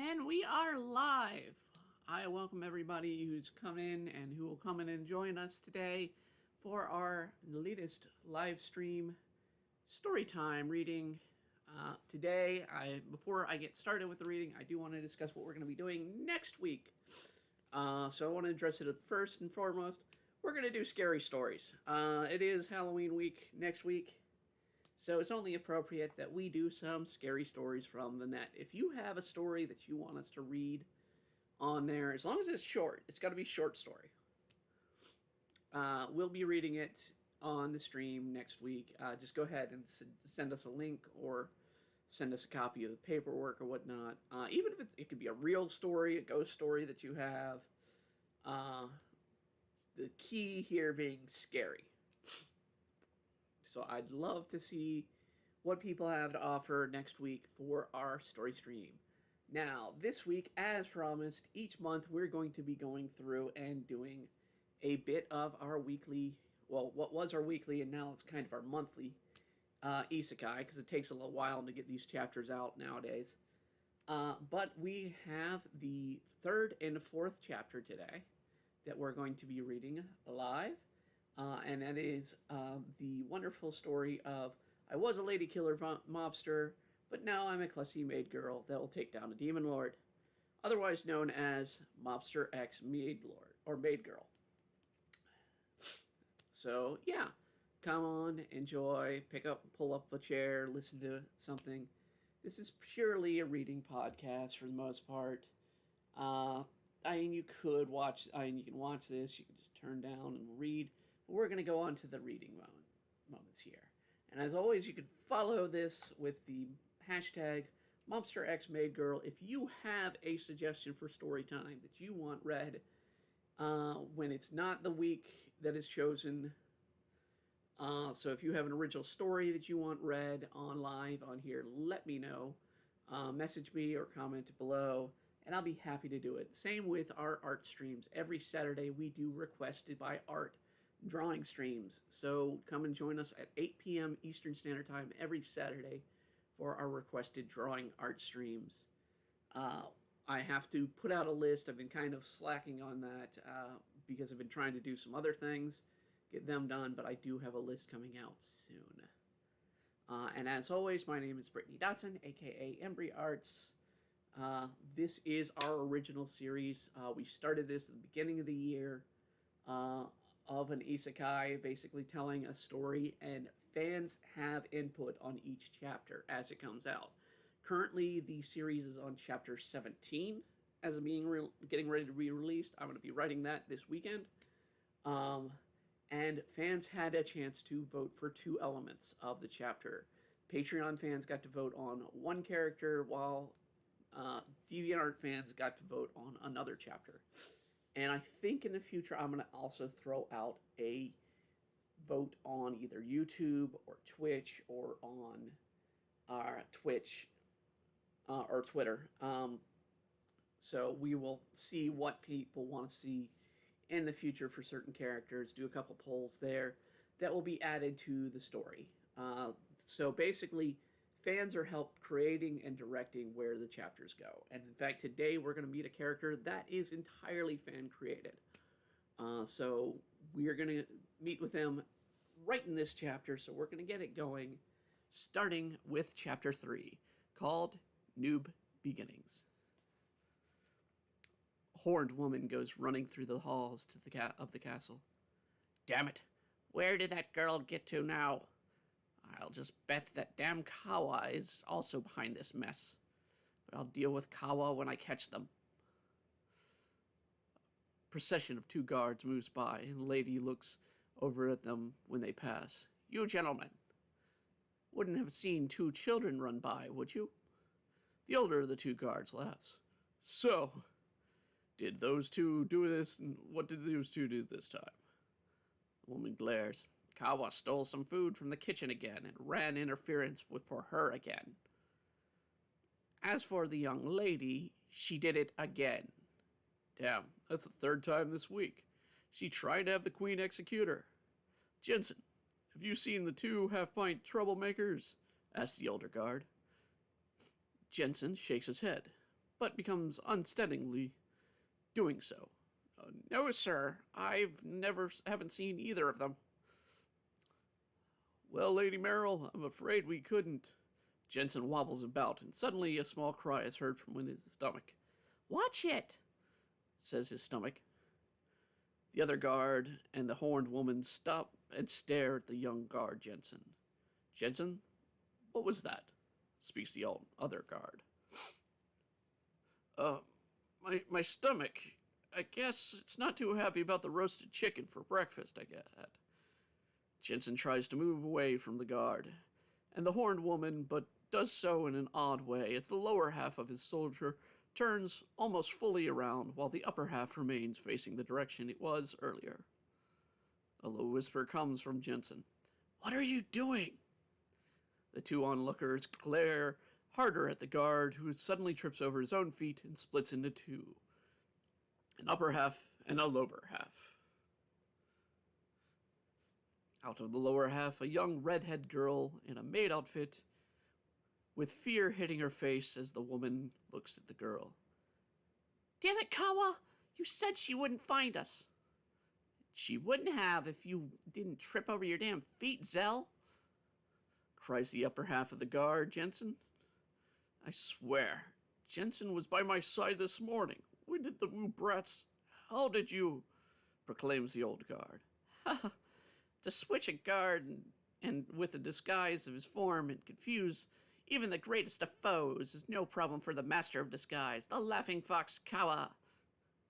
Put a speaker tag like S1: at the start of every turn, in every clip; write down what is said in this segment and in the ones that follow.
S1: And we are live. I welcome everybody who's come in and who will come in and join us today for our latest live stream story time reading. Before I get started with the reading, I do want to discuss what we're going to be doing next week. So I want to address it first and foremost. We're going to do scary stories. It is Halloween week next week. So it's only appropriate that we do some scary stories from the net. If you have a story that you want us to read on there, as long as it's short, it's got to be a short story. We'll be reading it on the stream next week. Just go ahead and send us a link or send us a copy of the paperwork or whatnot. Even if it could be a real story, a ghost story that you have. The key here being scary. So I'd love to see what people have to offer next week for our story stream. Now, this week, as promised, each month we're going to be going through and doing a bit of our weekly, well, what was our weekly and now it's kind of our monthly isekai, because it takes a little while to get these chapters out nowadays. But we have the third and fourth chapter today that we're going to be reading live. And that is the wonderful story of I was a lady killer mobster, but now I'm a classy maid girl that will take down a demon lord, otherwise known as Mobster X Maid Lord or Maid Girl. So yeah, come on, enjoy, pull up a chair, listen to something. This is purely a reading podcast for the most part. You can watch this, you can just turn down and read. We're going to go on to the reading moments here. And as always, you can follow this with the hashtag MobsterXMaidGirl if you have a suggestion for story time that you want read when it's not the week that is chosen. So if you have an original story that you want read on live on here, let me know. Message me or comment below, and I'll be happy to do it. Same with our art streams. Every Saturday we do requested by art drawing streams, so come and join us at 8 p.m. Eastern Standard Time every Saturday for our requested drawing art streams. I have to put out a list. I've been kind of slacking on that because I've been trying to do some other things, get them done, but I do have a list coming out soon. And as always, my name is Brittany Dotson, aka Imbria Arts. This is our original series. We started this at the beginning of the year. Of an isekai, basically telling a story, and fans have input on each chapter as it comes out. Currently, the series is on chapter 17 as of getting ready to be released. I'm going to be writing that this weekend. And fans had a chance to vote for two elements of the chapter. Patreon fans got to vote on one character, while DeviantArt fans got to vote on another chapter. And I think in the future, I'm going to also throw out a vote on either YouTube or Twitch or on Twitch or Twitter. So we will see what people want to see in the future for certain characters, do a couple polls there that will be added to the story. So basically, fans are helped creating and directing where the chapters go. And in fact, today we're going to meet a character that is entirely fan-created. So we're going to meet with them right in this chapter. So we're going to get it going, starting with chapter 3, called Noob Beginnings. A horned woman goes running through the halls of the castle. Damn it! Where did that girl get to now? I'll just bet that damn Kawa is also behind this mess. But I'll deal with Kawa when I catch them. A procession of two guards moves by, and the lady looks over at them when they pass. You gentlemen wouldn't have seen two children run by, would you? The older of the two guards laughs. So, did those two do this, and what did those two do this time? The woman glares. Kawa stole some food from the kitchen again and ran interference for her again. As for the young lady, she did it again. Damn, that's the third time this week. She tried to have the queen execute her. Jensen, have you seen the two half-pint troublemakers? Asked the older guard. Jensen shakes his head. but becomes unsteadily doing so. No, sir, haven't seen either of them. Well, Lady Merrill, I'm afraid we couldn't. Jensen wobbles about, and suddenly a small cry is heard from within his stomach. Watch it, says his stomach. The other guard and the horned woman stop and stare at the young guard, Jensen. Jensen, what was that? Speaks the other guard. My stomach. I guess it's not too happy about the roasted chicken for breakfast, I get. Jensen tries to move away from the guard, and the horned woman, but does so in an odd way as the lower half of his soldier turns almost fully around while the upper half remains facing the direction it was earlier. A low whisper comes from Jensen. What are you doing? The two onlookers glare harder at the guard, who suddenly trips over his own feet and splits into two. An upper half and a lower half. Out of the lower half, a young redhead girl in a maid outfit, with fear hitting her face as the woman looks at the girl. Damn it, Kawa! You said she wouldn't find us. She wouldn't have if you didn't trip over your damn feet, Zell, cries the upper half of the guard, Jensen. I swear, Jensen was by my side this morning. When did the woo brats? How did you? Proclaims the old guard. To switch a guard and with the disguise of his form and confuse even the greatest of foes is no problem for the master of disguise, the laughing fox Kawa.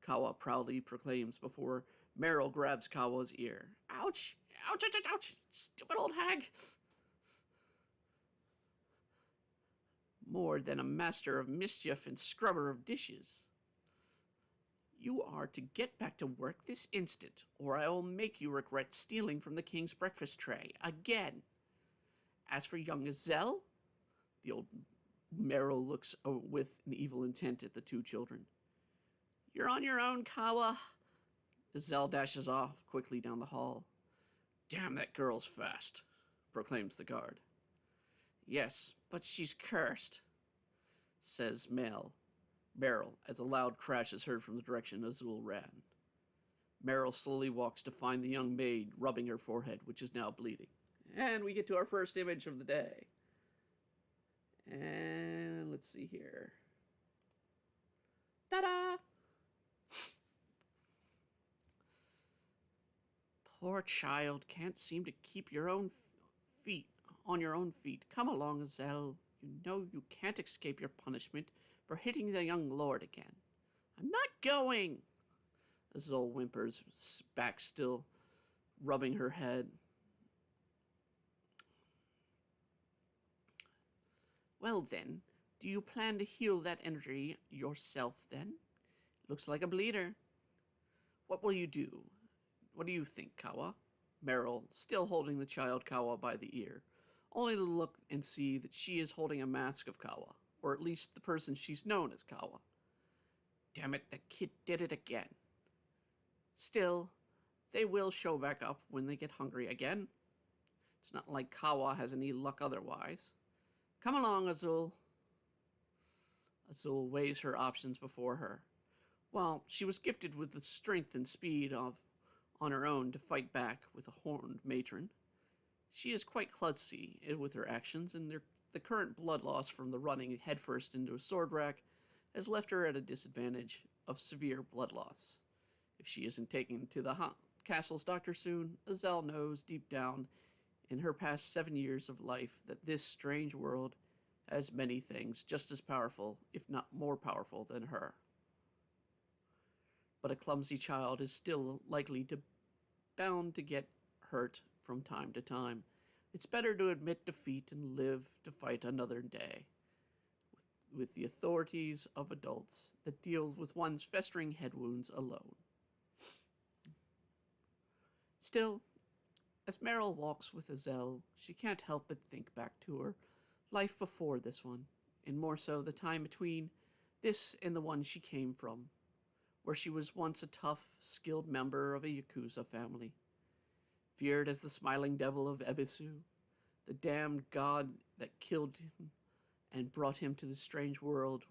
S1: Kawa proudly proclaims before Merrill grabs Kawa's ear. Ouch! Ouch, ouch, ouch, ouch! Stupid old hag! More than a master of mischief and scrubber of dishes. You are to get back to work this instant, or I will make you regret stealing from the king's breakfast tray again. As for young Zell, the old Merrill looks with an evil intent at the two children. You're on your own, Kawa. Zell dashes off quickly down the hall. Damn, that girl's fast, proclaims the guard. Yes, but she's cursed, says Merrill, as a loud crash is heard from the direction Azul ran. Merrill slowly walks to find the young maid rubbing her forehead, which is now bleeding. And we get to our first image of the day. And let's see here. Ta-da! Poor child, can't seem to keep your own feet on your own feet. Come along, Zell. You know you can't escape your punishment for hitting the young lord again. I'm not going, Azul whimpers, back still, rubbing her head. Well then, do you plan to heal that injury yourself then? Looks like a bleeder. What will you do? What do you think, Kawa? Merrill, still holding the child Kawa by the ear, only to look and see that she is holding a mask of Kawa, or at least the person she's known as Kawa. Damn it, the kid did it again. Still, they will show back up when they get hungry again. It's not like Kawa has any luck otherwise. Come along, Azul. Azul weighs her options before her. While she was gifted with the strength and speed on her own to fight back with a horned matron, she is quite klutzy with her actions, and the current blood loss from the running headfirst into a sword rack has left her at a disadvantage of severe blood loss. If she isn't taken to the castle's doctor soon, Azelle knows deep down in her past 7 years of life that this strange world has many things just as powerful, if not more powerful, than her. But a clumsy child is still bound to get hurt from time to time. It's better to admit defeat and live to fight another day with the authorities of adults that deal with one's festering head wounds alone. Still, as Merrill walks with Azelle, she can't help but think back to her life before this one, and more so the time between this and the one she came from, where she was once a tough, skilled member of a Yakuza family. Feared as the smiling devil of Ebisu, the damned god that killed him and brought him to this strange world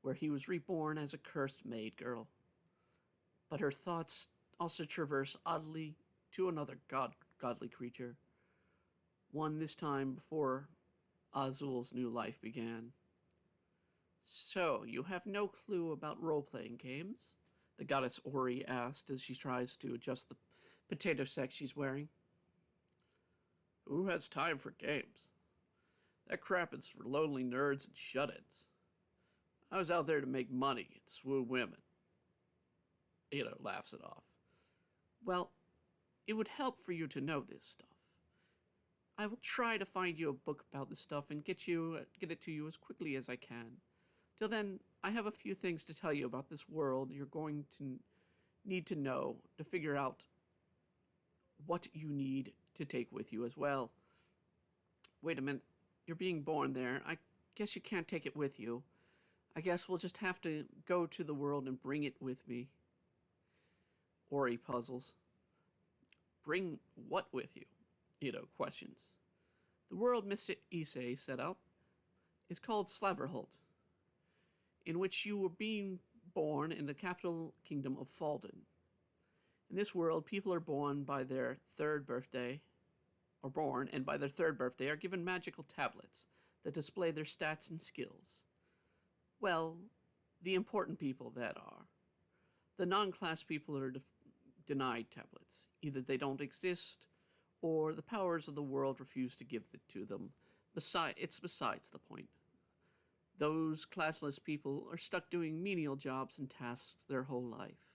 S1: where he was reborn as a cursed maid girl. But her thoughts also traverse oddly to another godly creature, one this time before Azul's new life began. So, you have no clue about role-playing games? The goddess Ori asked as she tries to adjust the potato sack she's wearing. Who has time for games? That crap is for lonely nerds and shut-ins. I was out there to make money and swoon women. Ito laughs it off. Well, it would help for you to know this stuff. I will try to find you a book about this stuff and get it to you as quickly as I can. Till then, I have a few things to tell you about this world you're going to need to know to figure out what you need to take with you as well. Wait a minute, you're being born there. I guess you can't take it with you. I guess we'll just have to go to the world and bring it with me. Ori puzzles. Bring what with you? Ito questions. The world Mr. Issei set out is called Slaverholt, in which you were being born in the capital kingdom of Falden. In this world, people are born by their third birthday, and by their third birthday are given magical tablets that display their stats and skills. Well, the important people that are. The non-class people are denied tablets. Either they don't exist, or the powers of the world refuse to give it to them. It's besides the point. Those classless people are stuck doing menial jobs and tasks their whole life.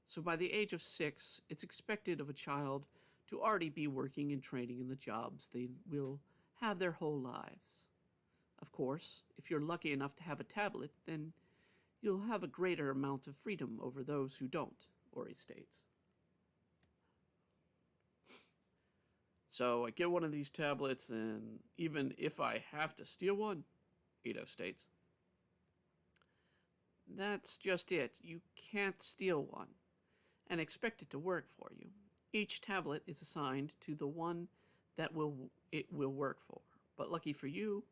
S1: So by the age of 6, it's expected of a child to already be working and training in the jobs they will have their whole lives. Of course, if you're lucky enough to have a tablet, then you'll have a greater amount of freedom over those who don't, Ori states. So I get one of these tablets, and even if I have to steal one, Ito states. That's just it. You can't steal one and expect it to work for you. Each tablet is assigned to the one that it will work for. But lucky for you,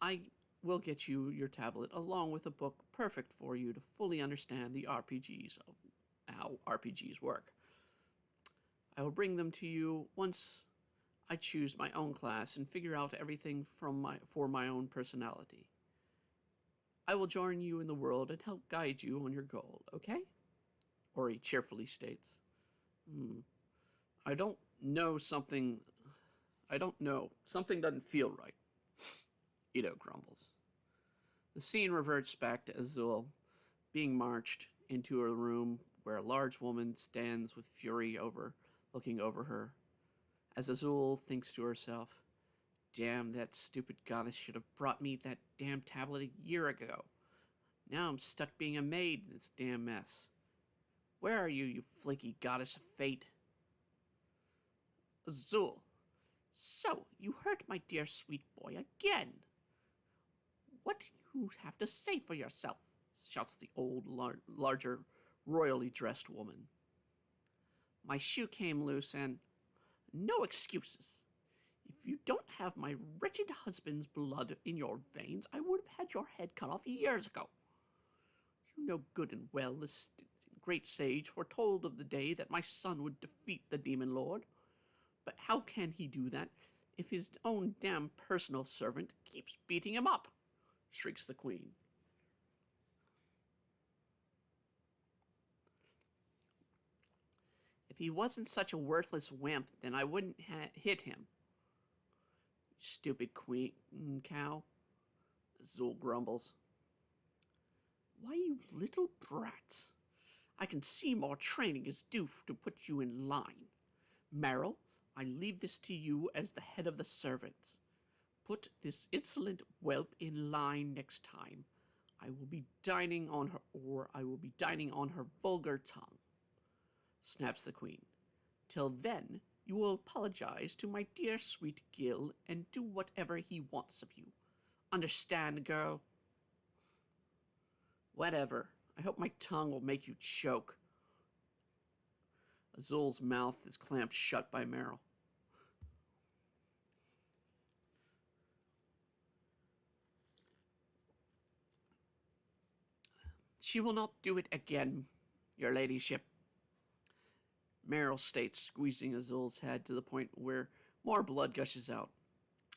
S1: I will get you your tablet along with a book perfect for you to fully understand the RPGs of how RPGs work. I will bring them to you once I choose my own class and figure out everything for my own personality. I will join you in the world and help guide you on your goal, okay? Ori cheerfully states. I don't know. Something doesn't feel right. Ito grumbles. The scene reverts back to Azul, being marched into a room where a large woman stands with fury looking over her. As Azul thinks to herself, damn, that stupid goddess should have brought me that damn tablet a year ago. Now I'm stuck being a maid in this damn mess. Where are you, you flaky goddess of fate? Azul. So, you hurt my dear sweet boy again. What do you have to say for yourself? Shouts the old, larger, royally dressed woman. My shoe came loose and... No excuses. If you don't have my wretched husband's blood in your veins, I would have had your head cut off years ago. You know good and well this great sage foretold of the day that my son would defeat the demon lord. But how can he do that if his own damn personal servant keeps beating him up? Shrieks the queen. If he wasn't such a worthless wimp, then I wouldn't hit him. Stupid queen cow, Azul grumbles. Why, you little brat. I can see more training is due to put you in line. Meryl, I leave this to you as the head of the servants. Put this insolent whelp in line next time. I will be dining on her vulgar tongue. Snaps the queen. Till then, you will apologize to my dear sweet Gil and do whatever he wants of you. Understand, girl? Whatever. I hope my tongue will make you choke. Azul's mouth is clamped shut by Meryl. She will not do it again, your ladyship, Meryl states, squeezing Azul's head to the point where more blood gushes out.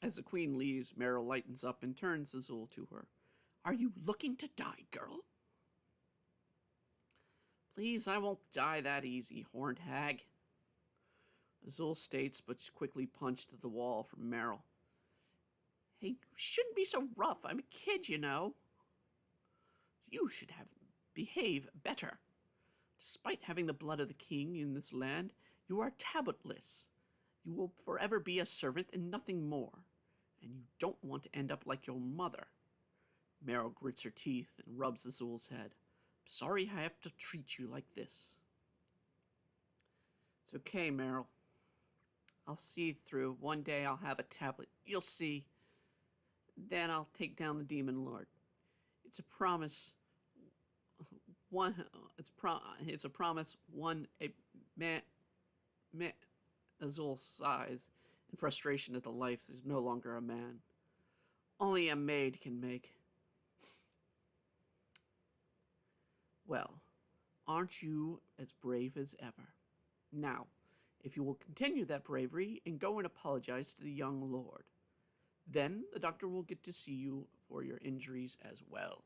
S1: As the queen leaves, Meryl lightens up and turns Azul to her. Are you looking to die, girl? Please, I won't die that easy, horned hag, Azul states, but quickly punched to the wall from Meryl. Hey, you shouldn't be so rough. I'm a kid, you know. You should have behave better. Despite having the blood of the king in this land, you are tabotless. You will forever be a servant and nothing more. And you don't want to end up like your mother. Meryl grits her teeth and rubs Azul's head. I'm sorry I have to treat you like this. It's okay, Meryl. I'll see through. One day I'll have a tablet. You'll see. Then I'll take down the demon lord. It's a promise. It's a promise. Azul sighs in frustration at the life that is no longer a man. Only a maid can make. Well, aren't you as brave as ever? Now, if you will continue that bravery and go and apologize to the young lord, then the doctor will get to see you for your injuries as well.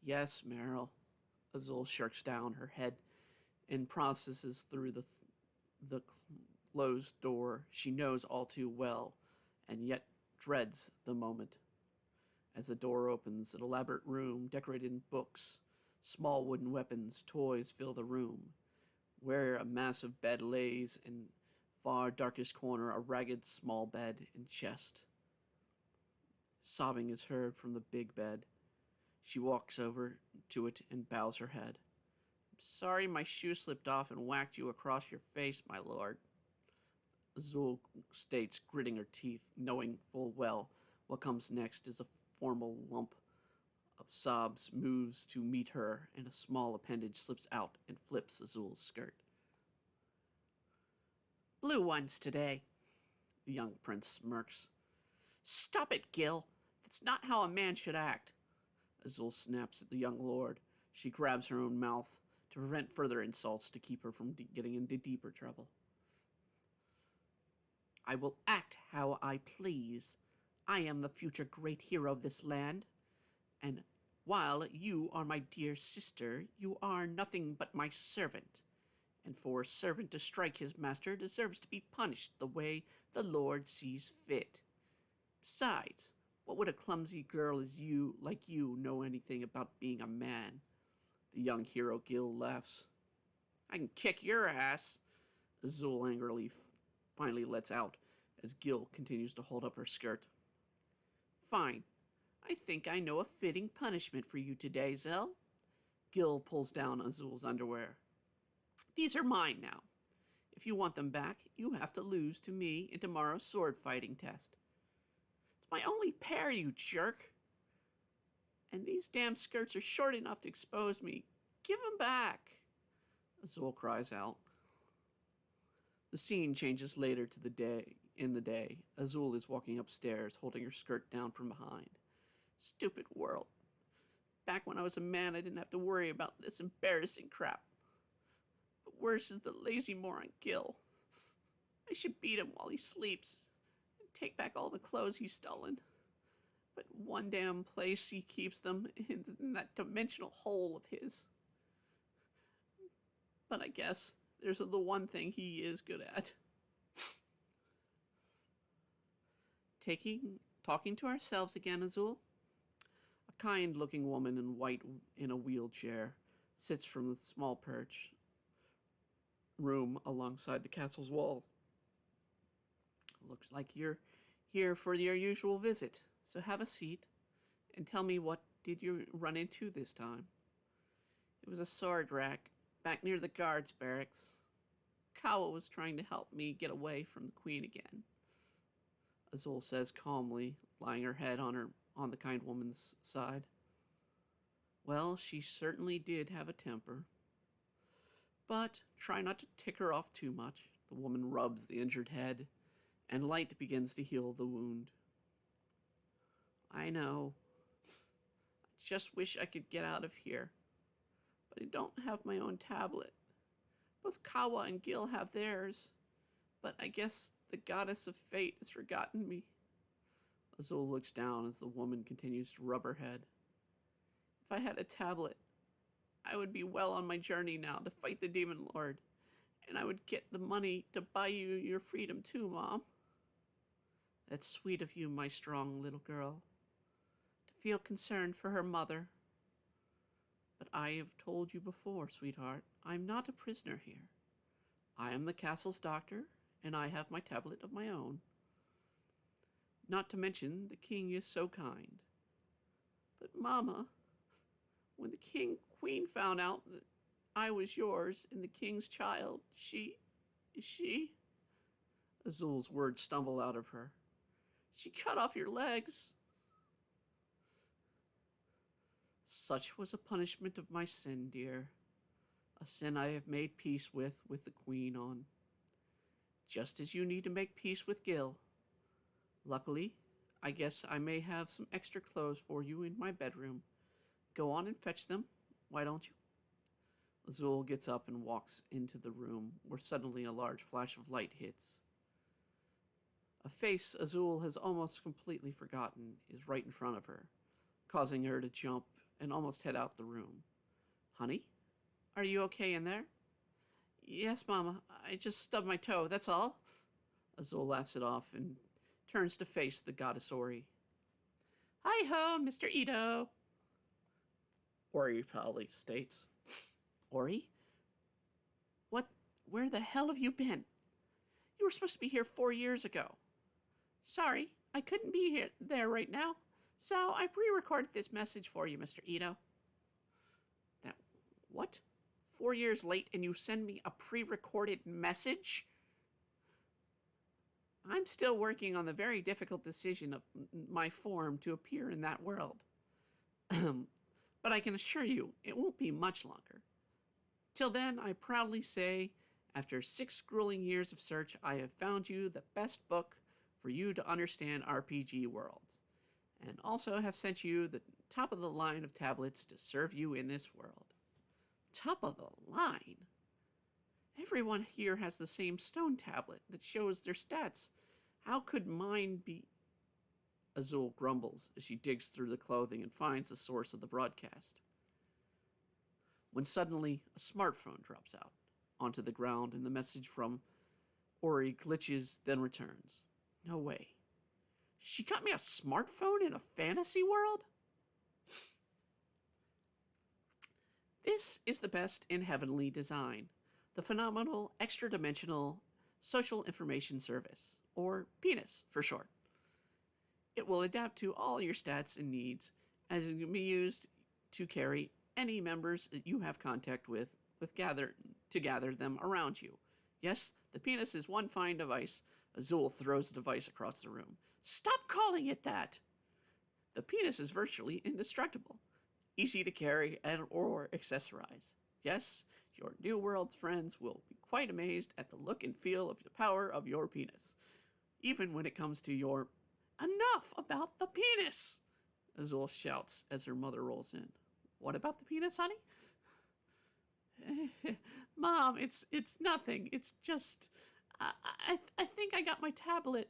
S1: Yes, Meryl. Azul shirks down her head and processes through the closed door she knows all too well, and yet dreads the moment. As the door opens, an elaborate room decorated in books, small wooden weapons, toys fill the room, where a massive bed lays in far darkest corner a ragged small bed and chest. Sobbing is heard from the big bed. She walks over to it and bows her head. I'm sorry my shoe slipped off and whacked you across your face, my lord, Azul states, gritting her teeth, knowing full well what comes next is a formal lump of sobs moves to meet her, and a small appendage slips out and flips Azul's skirt. Blue ones today, the young prince smirks. Stop it, Gil. That's not how a man should act. Azul snaps at the young lord. She grabs her own mouth to prevent further insults to keep her from getting into deeper trouble. I will act how I please. I am the future great hero of this land. And while you are my dear sister, you are nothing but my servant. And for a servant to strike his master deserves to be punished the way the Lord sees fit. Besides, what would a clumsy girl like you know anything about being a man? The young hero Gil laughs. I can kick your ass, Azul angrily finally lets out as Gil continues to hold up her skirt. Fine. I think I know a fitting punishment for you today, Zell. Gil pulls down Azul's underwear. These are mine now. If you want them back, you have to lose to me in tomorrow's sword fighting test. It's my only pair, you jerk. And these damn skirts are short enough to expose me. Give them back, Azul cries out. The scene changes later to the day. In the day, Azul is walking upstairs, holding her skirt down from behind. Stupid world. Back when I was a man, I didn't have to worry about this embarrassing crap. But worse is the lazy moron Gil. I should beat him while he sleeps and take back all the clothes he's stolen. But one damn place he keeps them in that dimensional hole of his. But I guess there's the one thing he is good at. Talking to ourselves again, Azul. A kind-looking woman in white in a wheelchair sits from the small perch room alongside the castle's wall. Looks like you're here for your usual visit, so have a seat and tell me what did you run into this time. It was a sword rack back near the guards' barracks. Kawa was trying to help me get away from the queen again, Azul says calmly, laying her head on the kind woman's side. Well, she certainly did have a temper. But try not to tick her off too much. The woman rubs the injured head, and light begins to heal the wound. I know. I just wish I could get out of here. but I don't have my own tablet. Both Kawa and Gil have theirs, but I guess the goddess of fate has forgotten me. Azul looks down as the woman continues to rub her head. If I had a tablet, I would be well on my journey now to fight the Demon Lord, and I would get the money to buy you your freedom too, Mom. That's sweet of you, my strong little girl, to feel concerned for her mother. But I have told you before, sweetheart, I'm not a prisoner here. I am the castle's doctor, and I have my tablet of my own. Not to mention, the king is so kind. But, Mama, when the queen found out that I was yours and the king's child, she... Azul's words stumble out of her. She cut off your legs. Such was a punishment of my sin, dear. A sin I have made peace with the queen on. Just as you need to make peace with Gil. Luckily, I guess I may have some extra clothes for you in my bedroom. Go on and fetch them, why don't you? Azul gets up and walks into the room, where suddenly a large flash of light hits. A face Azul has almost completely forgotten is right in front of her, causing her to jump and almost head out the room. Honey, are you okay in there? Yes, Mama, I just stubbed my toe, that's all. Azul laughs it off and turns to face the goddess Ori. Hi-ho, Mr. Ito. Ori proudly states. Ori? Where the hell have you been? You were supposed to be here 4 years ago. Sorry, I couldn't be there right now, so I pre-recorded this message for you, Mr. Ito. That, what? 4 years late and you send me a pre-recorded message? I'm still working on the very difficult decision of my form to appear in that world. But I can assure you, it won't be much longer. Till then, I proudly say, after 6 grueling years of search, I have found you the best book for you to understand RPG worlds, and also have sent you the top of the line of tablets to serve you in this world. Top of the line? Everyone here has the same stone tablet that shows their stats. How could mine be? Azul grumbles as she digs through the clothing and finds the source of the broadcast. When suddenly a smartphone drops out onto the ground and the message from Ori glitches, then returns. No way. She got me a smartphone in a fantasy world? This is the best in heavenly design. The phenomenal extra-dimensional social information service, or PENIS for short. It will adapt to all your stats and needs, as it can be used to carry any members that you have contact with to gather them around you. Yes, the PENIS is one fine device. Azul throws the device across the room. Stop calling it that! The PENIS is virtually indestructible, easy to carry and or accessorize. Yes, your New World friends will be quite amazed at the look and feel of the power of your PENIS, even when it comes to your enough about the PENIS! Azul shouts as her mother rolls in. What about the PENIS, honey? Mom, it's nothing. It's just, I think I got my tablet.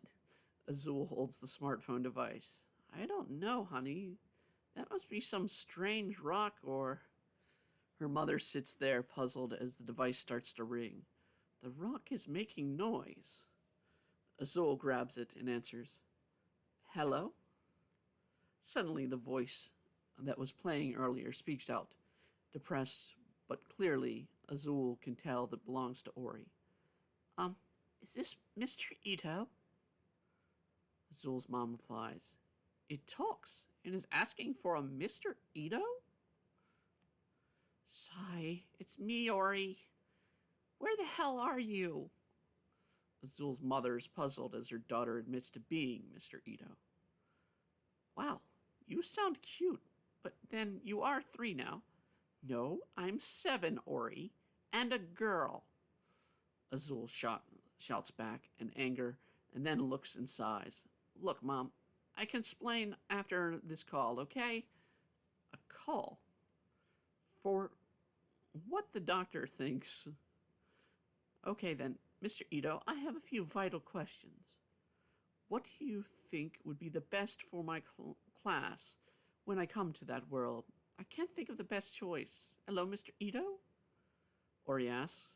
S1: Azul holds the smartphone device. I don't know, honey. That must be some strange rock or... Her mother sits there puzzled as the device starts to ring. The rock is making noise. Azul grabs it and answers, Hello? Suddenly the voice that was playing earlier speaks out, depressed, but clearly Azul can tell that belongs to Ori. Is this Mr. Ito? Azul's mom replies, It talks and is asking for a Mr. Ito? Sigh, it's me, Ori. Where the hell are you? Azul's mother is puzzled as her daughter admits to being Mr. Ito. Wow, you sound cute, but then you are 3 now. No, I'm 7, Ori, and a girl. Azul shouts back in anger and then looks and sighs. Look, Mom, I can explain after this call, okay? A call? For what the doctor thinks. Okay then, Mr. Ito, I have a few vital questions. What do you think would be the best for my class when I come to that world? I can't think of the best choice. Hello, Mr. Ito? Ori asks.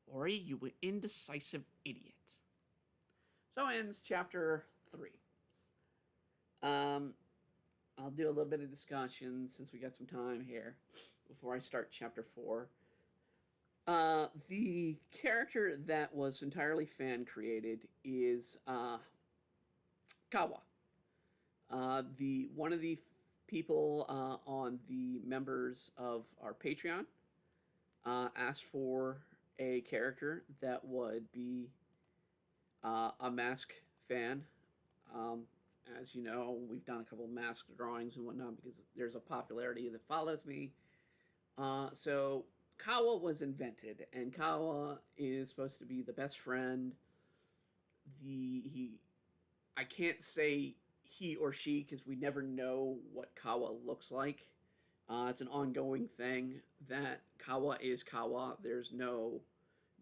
S1: Ori, you indecisive idiot. So ends chapter 3. Um, I'll do a little bit of discussion since we got some time here before I start chapter 4. The character that was entirely fan created is Kawa. The one of the people on the members of our Patreon asked for a character that would be a Mask fan. Um, as you know, we've done a couple of Mask drawings and whatnot because there's a popularity that follows me. So Kawa was invented, and Kawa is supposed to be the best friend. I can't say he or she because we never know what Kawa looks like. It's an ongoing thing that Kawa is Kawa. There's no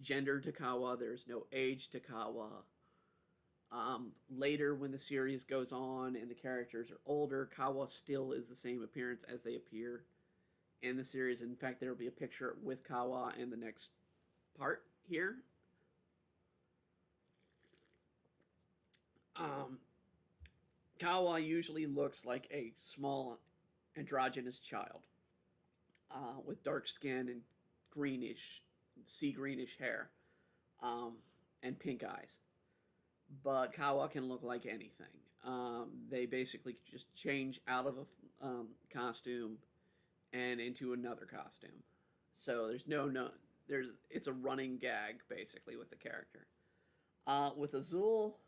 S1: gender to Kawa. There's no age to Kawa. Later, when the series goes on and the characters are older, Kawa still is the same appearance as they appear in the series. In fact, there will be a picture with Kawa in the next part here. Kawa usually looks like a small androgynous child with dark skin and greenish, sea greenish hair and pink eyes. But Kawa can look like anything. They basically just change out of a costume and into another costume. So it's a running gag basically with the character. With Azul,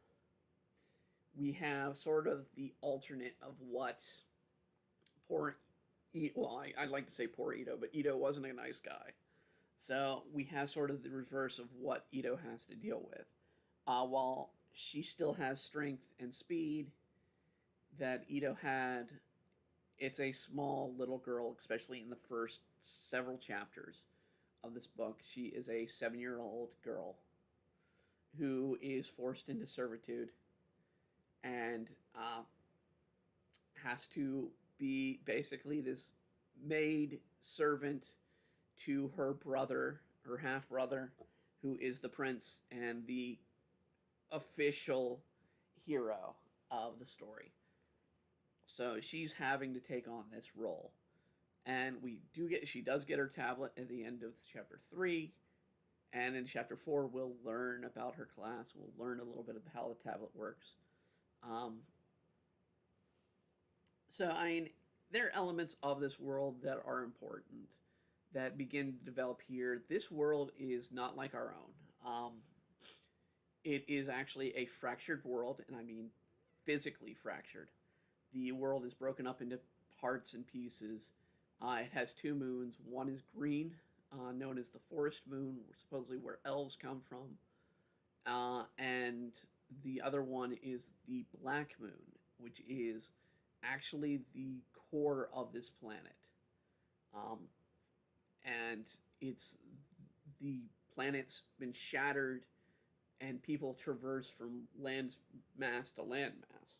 S1: we have sort of the alternate of what poor I'd like to say poor Ito, but Ito wasn't a nice guy. So we have sort of the reverse of what Ito has to deal with. While she still has strength and speed that Ito had, it's a small little girl, especially in the first several chapters of this book. She is a 7-year-old girl who is forced into servitude and has to be basically this maid servant to her brother, her half brother, who is the prince and the official hero of the story. So she's having to take on this role. And she does get her tablet at the end of chapter 3. And in chapter 4, we'll learn about her class. We'll learn a little bit of how the tablet works. So, I mean, there are elements of this world that are important that begin to develop here. This world is not like our own. It is actually a fractured world, and I mean physically fractured. The world is broken up into parts and pieces. It has 2 moons. One is green, known as the Forest Moon, supposedly where elves come from. And the other one is the Black Moon, which is actually the core of this planet. And the planet's been shattered, and people traverse from land mass to land mass.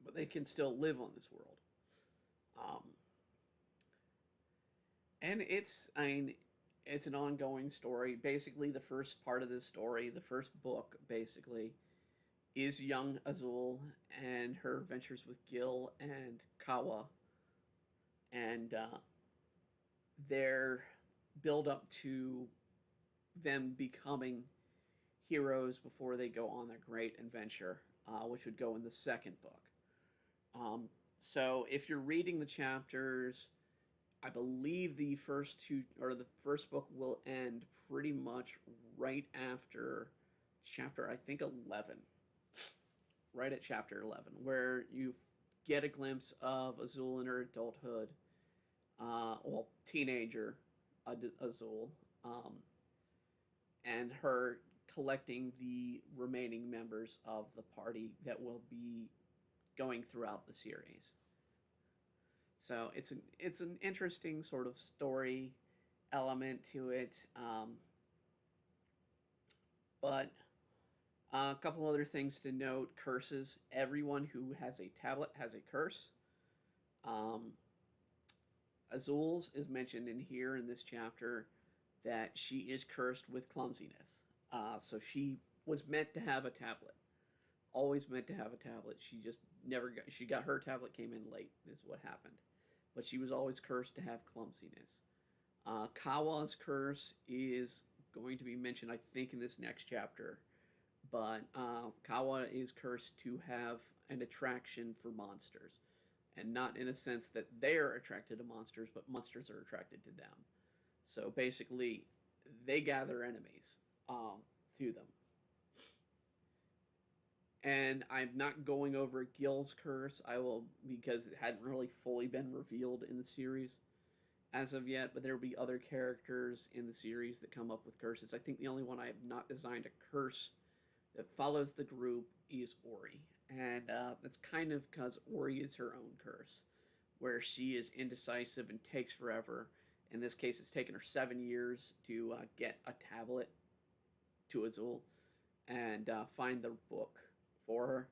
S1: But they can still live on this world. And it's an ongoing story. Basically, the first part of this story, the first book, basically, is young Azul and her adventures with Gil and Kawa, and their build up to them becoming heroes before they go on their great adventure, which would go in the second book. So if you're reading the chapters, I believe the first book will end pretty much right after chapter, I think, 11. Right at chapter 11, where you get a glimpse of Azul in her adulthood, teenager Azul, and her collecting the remaining members of the party that will be going throughout the series. So it's an interesting sort of story. element to it. But a couple other things to note: curses. Everyone who has a tablet has a curse. Um, Azul's is mentioned in here in this chapter that she is cursed with clumsiness. So she was meant to have a tablet. Always meant to have a tablet. She just never got. She got her tablet came in late. Is what happened. But she was always cursed to have clumsiness. Kawa's curse is going to be mentioned, I think, in this next chapter. But Kawa is cursed to have an attraction for monsters. And not in a sense that they're attracted to monsters, but monsters are attracted to them. So basically, they gather enemies to them. And I'm not going over Gil's curse. I will, because it hadn't really fully been revealed in the series as of yet, but there will be other characters in the series that come up with curses. I think the only one I have not designed a curse that follows the group is Ori. And that's kind of because Ori is her own curse, where she is indecisive and takes forever. In this case, it's taken her 7 years to get a tablet to Azul and find the book for her.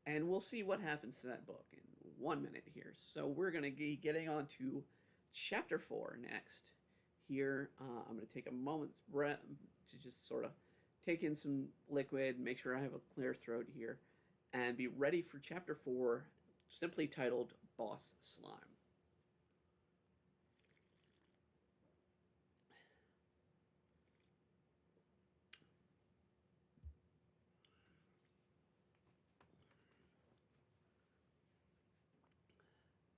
S1: And we'll see what happens to that book in 1 minute here. So we're going to be getting on to chapter 4 next. Here, I'm going to take a moment's breath to just sort of take in some liquid, make sure I have a clear throat here, and be ready for chapter 4, simply titled Boss Slime.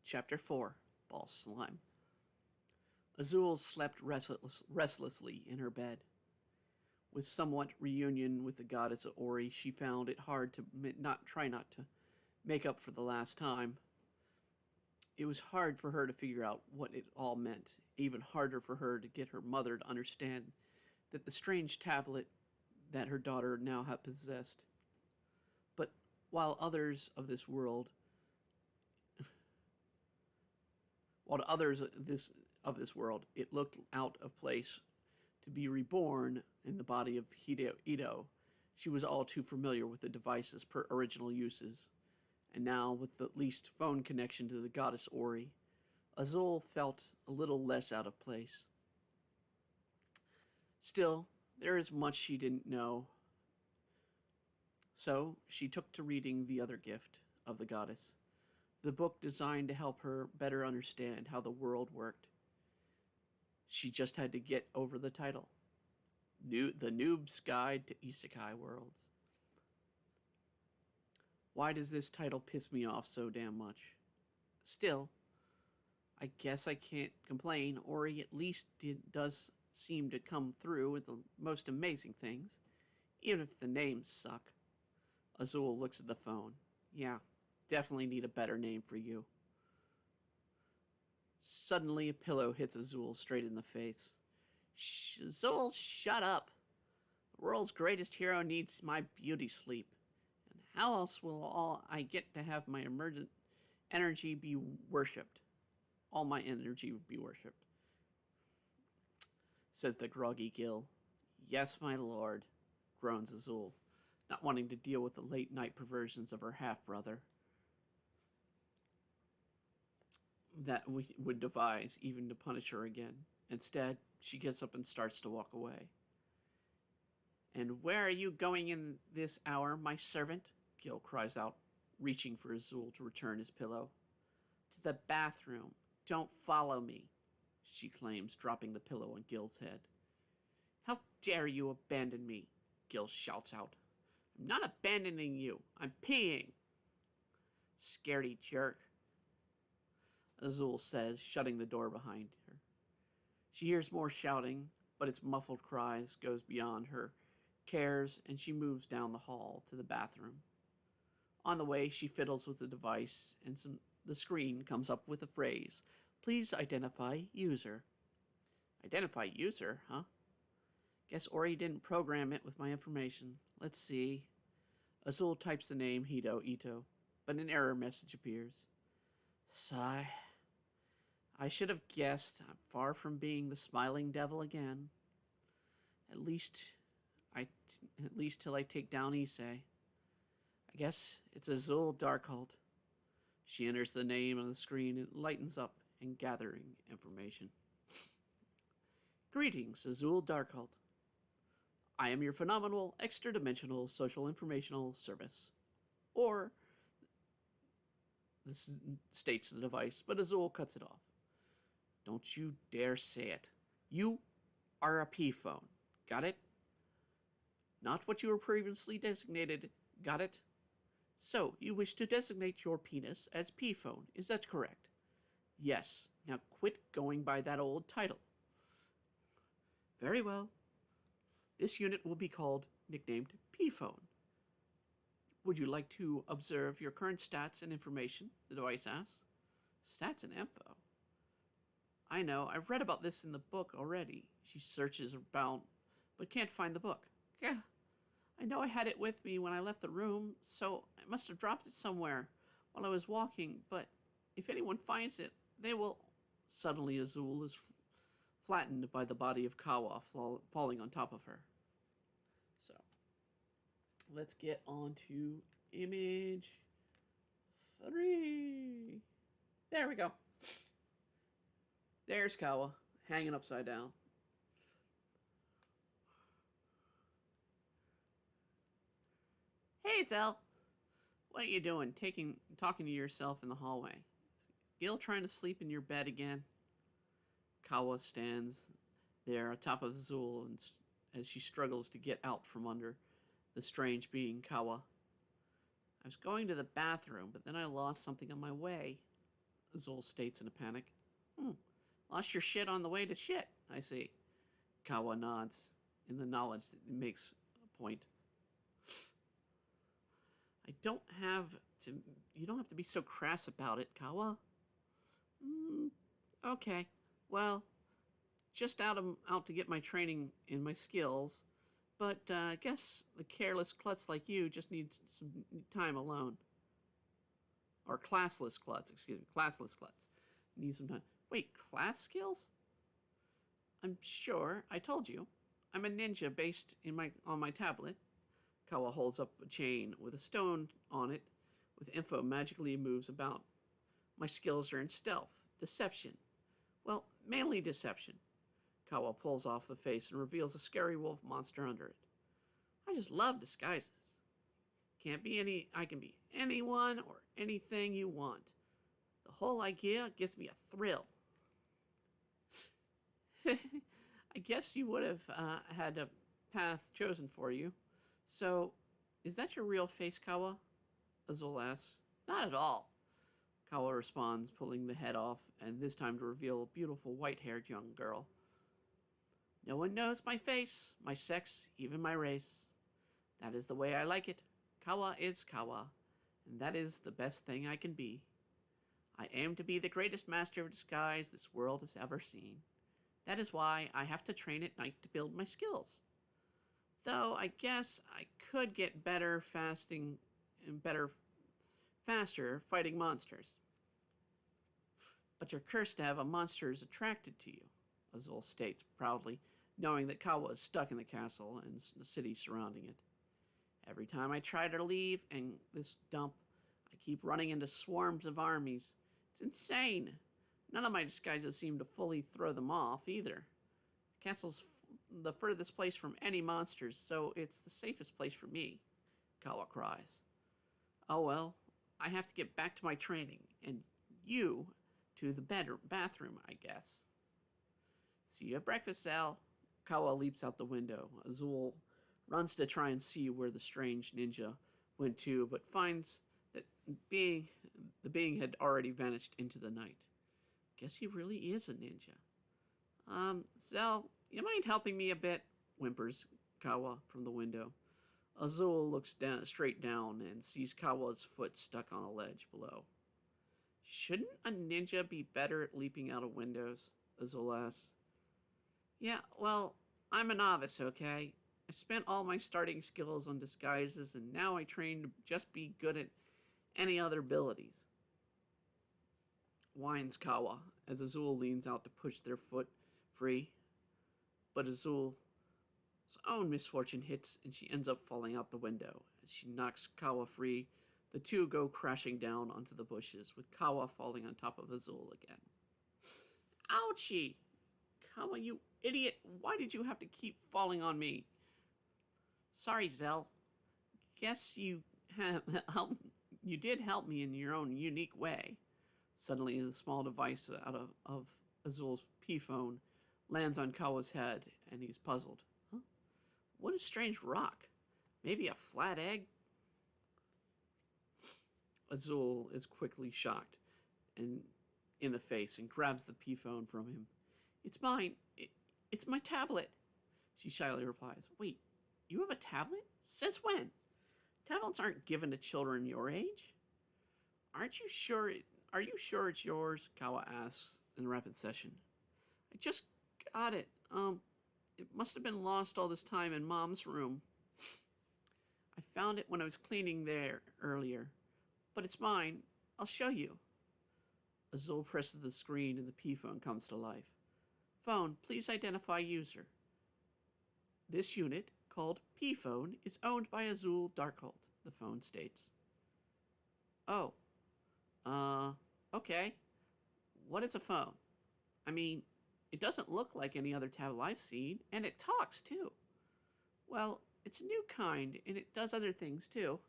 S1: Chapter 4, Boss Slime. Azul slept restlessly in her bed. With somewhat reunion with the goddess Ori, she found it hard to not to make up for the last time. It was hard for her to figure out what it all meant, even harder for her to get her mother to understand that the strange tablet that her daughter now had possessed. But while others of this world, it looked out of place to be reborn in the body of Ito. She was all too familiar with the device's original uses. And now, with the least phone connection to the goddess Ori, Azul felt a little less out of place. Still, there is much she didn't know. So, she took to reading the other gift of the goddess, the book designed to help her better understand how the world worked. She just had to get over the title. The Noob's Guide to Isekai Worlds. Why does this title piss me off so damn much? Still, I guess I can't complain. Ori at least does seem to come through with the most amazing things, even if the names suck. Azul looks at the phone. Yeah, definitely need a better name for you. Suddenly, a pillow hits Azul straight in the face. Azul, shut up. The world's greatest hero needs my beauty sleep. And how else will I get to have my emergent energy be worshipped? All my energy be worshipped, says the groggy Gil. Yes, my lord, groans Azul, not wanting to deal with the late-night perversions of her half-brother that we would devise even to punish her again. Instead, she gets up and starts to walk away. And where are you going in this hour, my servant? Gil cries out, reaching for Azul to return his pillow. To the bathroom. Don't follow me, she claims, dropping the pillow on Gil's head. How dare you abandon me? Gil shouts out. I'm not abandoning you. I'm peeing. Scaredy jerk, Azul says, shutting the door behind her. She hears more shouting, but its muffled cries goes beyond her cares, and she moves down the hall to the bathroom. On the way, she fiddles with the device, and the screen comes up with a phrase. Please identify user. Identify user, huh? Guess Ori didn't program it with my information. Let's see. Azul types the name Ito, but an error message appears. Sigh. I should have guessed. I'm far from being the smiling devil again. At least, I, at least till I take down Issei. I guess it's Azul Darkhold. She enters the name on the screen and lightens up in gathering information. Greetings, Azul Darkhold. I am your phenomenal extra-dimensional social informational service. Or, this states the device, but Azul cuts it off. Don't you dare say it. You are a P-phone. Got it? Not what you were previously designated. Got it? So, you wish to designate your penis as P-phone. Is that correct? Yes. Now quit going by that old title. Very well. This unit will be called, nicknamed P-phone. Would you like to observe your current stats and information? The device asks. Stats and info? I know. I've read about this in the book already. She searches about, but can't find the book. Yeah. I know I had it with me when I left the room, so I must have dropped it somewhere while I was walking, but if anyone finds it, they will... Suddenly, Azul is flattened by the body of Kawa falling on top of her. So, let's get on to image 3. There we go. There's Kawa, hanging upside down. Hey, Zell. What are you doing? Talking to yourself in the hallway. Gil trying to sleep in your bed again? Kawa stands there atop of Zul as she struggles to get out from under the strange being Kawa. I was going to the bathroom, but then I lost something on my way, Zul states in a panic. Lost your shit on the way to shit, I see. Kawa nods in the knowledge that it makes a point. You don't have to be so crass about it, Kawa. Okay. Well, just out to get my training in my skills, but I guess the careless klutz like you just needs some time alone. Or classless klutz, classless klutz. Need some time. Wait, class skills? I'm sure I told you. I'm a ninja based on my tablet. Kawa holds up a chain with a stone on it with info magically moves about. My skills are in stealth, deception. Well, mainly deception. Kawa pulls off the face and reveals a scary wolf monster under it. I just love disguises. I can be anyone or anything you want. The whole idea gives me a thrill. I guess you would have had a path chosen for you. So, is that your real face, Kawa? Azul asks. Not at all. Kawa responds, pulling the head off, and this time to reveal a beautiful white-haired young girl. No one knows my face, my sex, even my race. That is the way I like it. Kawa is Kawa, and that is the best thing I can be. I aim to be the greatest master of disguise this world has ever seen. That is why I have to train at night to build my skills. Though I guess I could get better faster fighting monsters. But you're cursed to have a monsters attracted to you, Azul states proudly, knowing that Kawa is stuck in the castle and the city surrounding it. Every time I try to leave and this dump, I keep running into swarms of armies. It's insane. None of my disguises seem to fully throw them off either. The castle's the furthest place from any monsters, so it's the safest place for me, Kawa cries. Oh well, I have to get back to my training, and you to the bathroom, I guess. See you at breakfast, Sal. Kawa leaps out the window. Azul runs to try and see where the strange ninja went to, but finds that the being had already vanished into the night. Guess he really is a ninja. Zell, you mind helping me a bit? Whimpers Kawa from the window. Azul looks straight down and sees Kawa's foot stuck on a ledge below. Shouldn't a ninja be better at leaping out of windows? Azul asks. Yeah, well, I'm a novice, okay? I spent all my starting skills on disguises, and now I train to just be good at any other abilities. whines Kawa as Azul leans out to push their foot free. But Azul's own misfortune hits and she ends up falling out the window. As she knocks Kawa free, the two go crashing down onto the bushes, with Kawa falling on top of Azul again. Ouchie! Kawa, you idiot! Why did you have to keep falling on me? Sorry, Zell. Guess you you did help me in your own unique way. Suddenly, the small device out of Azul's P-phone lands on Kawa's head, and he's puzzled. Huh? What a strange rock. Maybe a flat egg? Azul is quickly shocked and in the face and grabs the P-phone from him. It's mine. It's my tablet, she shyly replies. Wait, you have a tablet? Since when? Tablets aren't given to children your age. Aren't you sure? Are you sure it's yours? Kawa asks in rapid session. I just got it. It must have been lost all this time in Mom's room. I found it when I was cleaning there earlier. But it's mine. I'll show you. Azul presses the screen and the P-phone comes to life. Phone, please identify user. This unit, called P-phone, is owned by Azul Darkhold, the phone states. Oh. Okay. What is a phone? I mean, it doesn't look like any other tablet I've seen, and it talks, too. Well, it's a new kind, and it does other things, too.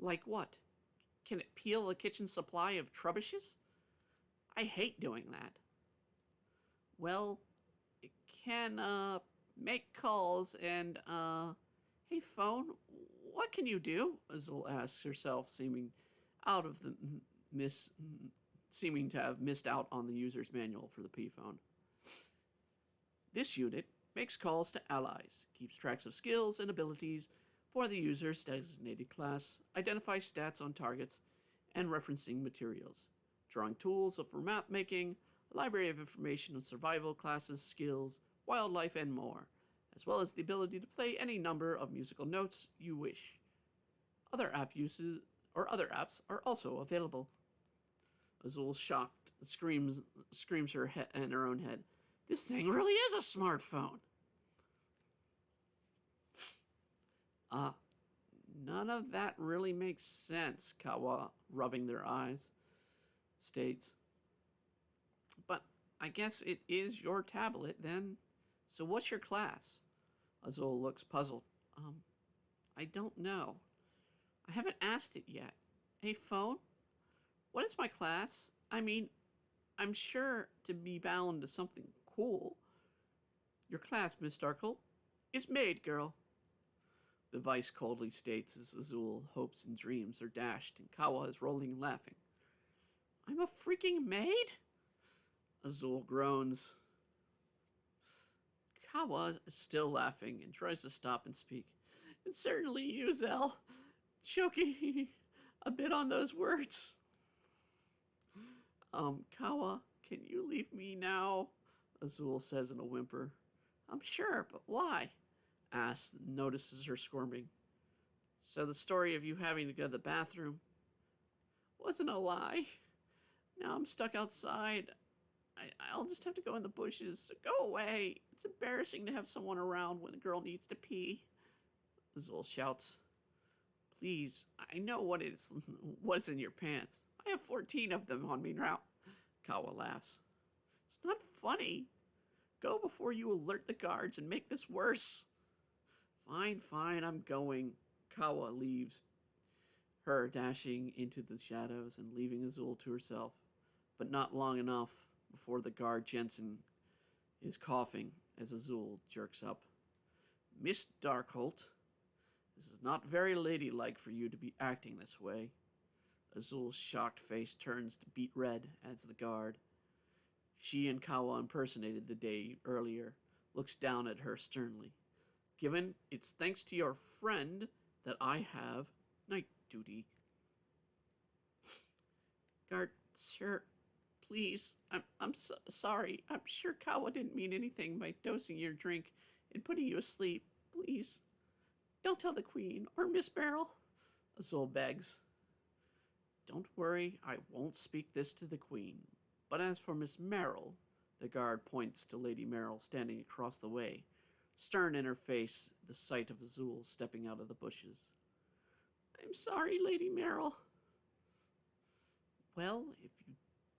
S1: Like what? Can it peel a kitchen supply of trebuchets? I hate doing that. Well, it can, make calls and, hey, phone, what can you do? Azul asks herself, seeming to have missed out on the user's manual for the P-phone. This unit makes calls to allies, keeps tracks of skills and abilities for the user's designated class, identifies stats on targets, and referencing materials, drawing tools for map making, a library of information on survival classes, skills, wildlife, and more, as well as the ability to play any number of musical notes you wish. Other apps are also available. Azul, shocked, screams in her own head. This thing really is a smartphone. None of that really makes sense, Kawa, rubbing their eyes, states. But I guess it is your tablet, then. So what's your class? Azul looks puzzled. I don't know. I haven't asked it yet. Hey, phone? What is my class? I mean, I'm sure to be bound to something cool. Your class, Miss Darkhold, is Maid, girl. The vice coldly states as Azul hopes and dreams are dashed and Kawa is rolling and laughing. I'm a freaking maid? Azul groans. Kawa is still laughing and tries to stop and speak. It's certainly you, Zell. Choking a bit on those words. Kawa, can you leave me now? Azul says in a whimper. I'm sure, but why? Asks, notices her squirming. So the story of you having to go to the bathroom wasn't a lie. Now I'm stuck outside. I'll just have to go in the bushes. So go away. It's embarrassing to have someone around when a girl needs to pee. Azul shouts. Please, I know what's in your pants. I have 14 of them on me now. Kawa laughs. It's not funny. Go before you alert the guards and make this worse. Fine, I'm going. Kawa leaves her, dashing into the shadows and leaving Azul to herself. But not long enough before the guard Jensen is coughing as Azul jerks up. Miss Darkhold, this is not very ladylike for you to be acting this way. Azul's shocked face turns to beet red as the guard she and Kawa impersonated the day earlier looks down at her sternly. Given it's thanks to your friend that I have night duty. Guard, sir, please, I'm sorry. I'm sure Kawa didn't mean anything by dosing your drink and putting you asleep. Please, don't tell the Queen or Miss Beryl. Azul begs. Don't worry, I won't speak this to the queen. But as for Miss Merrill, the guard points to Lady Merrill standing across the way, stern in her face, the sight of Azul stepping out of the bushes. I'm sorry, Lady Merrill. Well, if you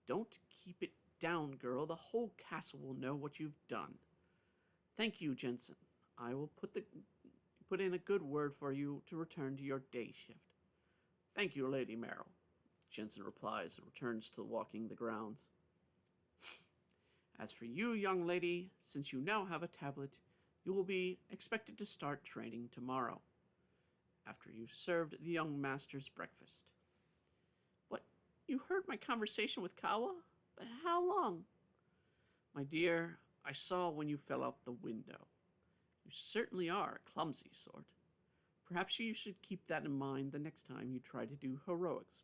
S1: don't keep it down, girl, the whole castle will know what you've done. Thank you, Jensen. I will put in a good word for you to return to your day shift. Thank you, Lady Merrill, Jensen replies and returns to walking the grounds. As for you, young lady, since you now have a tablet, you will be expected to start training tomorrow, after you've served the young master's breakfast. What? You heard my conversation with Kawa? But how long? My dear, I saw when you fell out the window. You certainly are a clumsy sort. Perhaps you should keep that in mind the next time you try to do heroics,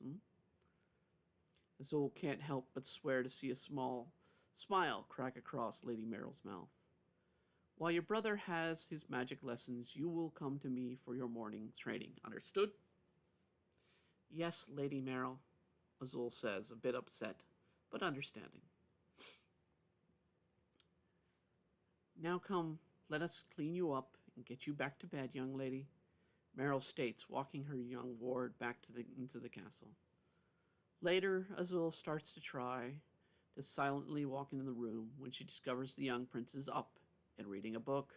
S1: Azul can't help but swear to see a small smile crack across Lady Merrill's mouth. While your brother has his magic lessons, you will come to me for your morning training. Understood? Yes, Lady Merrill, Azul says, a bit upset, but understanding. Now come, let us clean you up and get you back to bed, young lady, Merrill states, walking her young ward back into the castle. Later, Azul starts to try to silently walk into the room when she discovers the young prince is up and reading a book.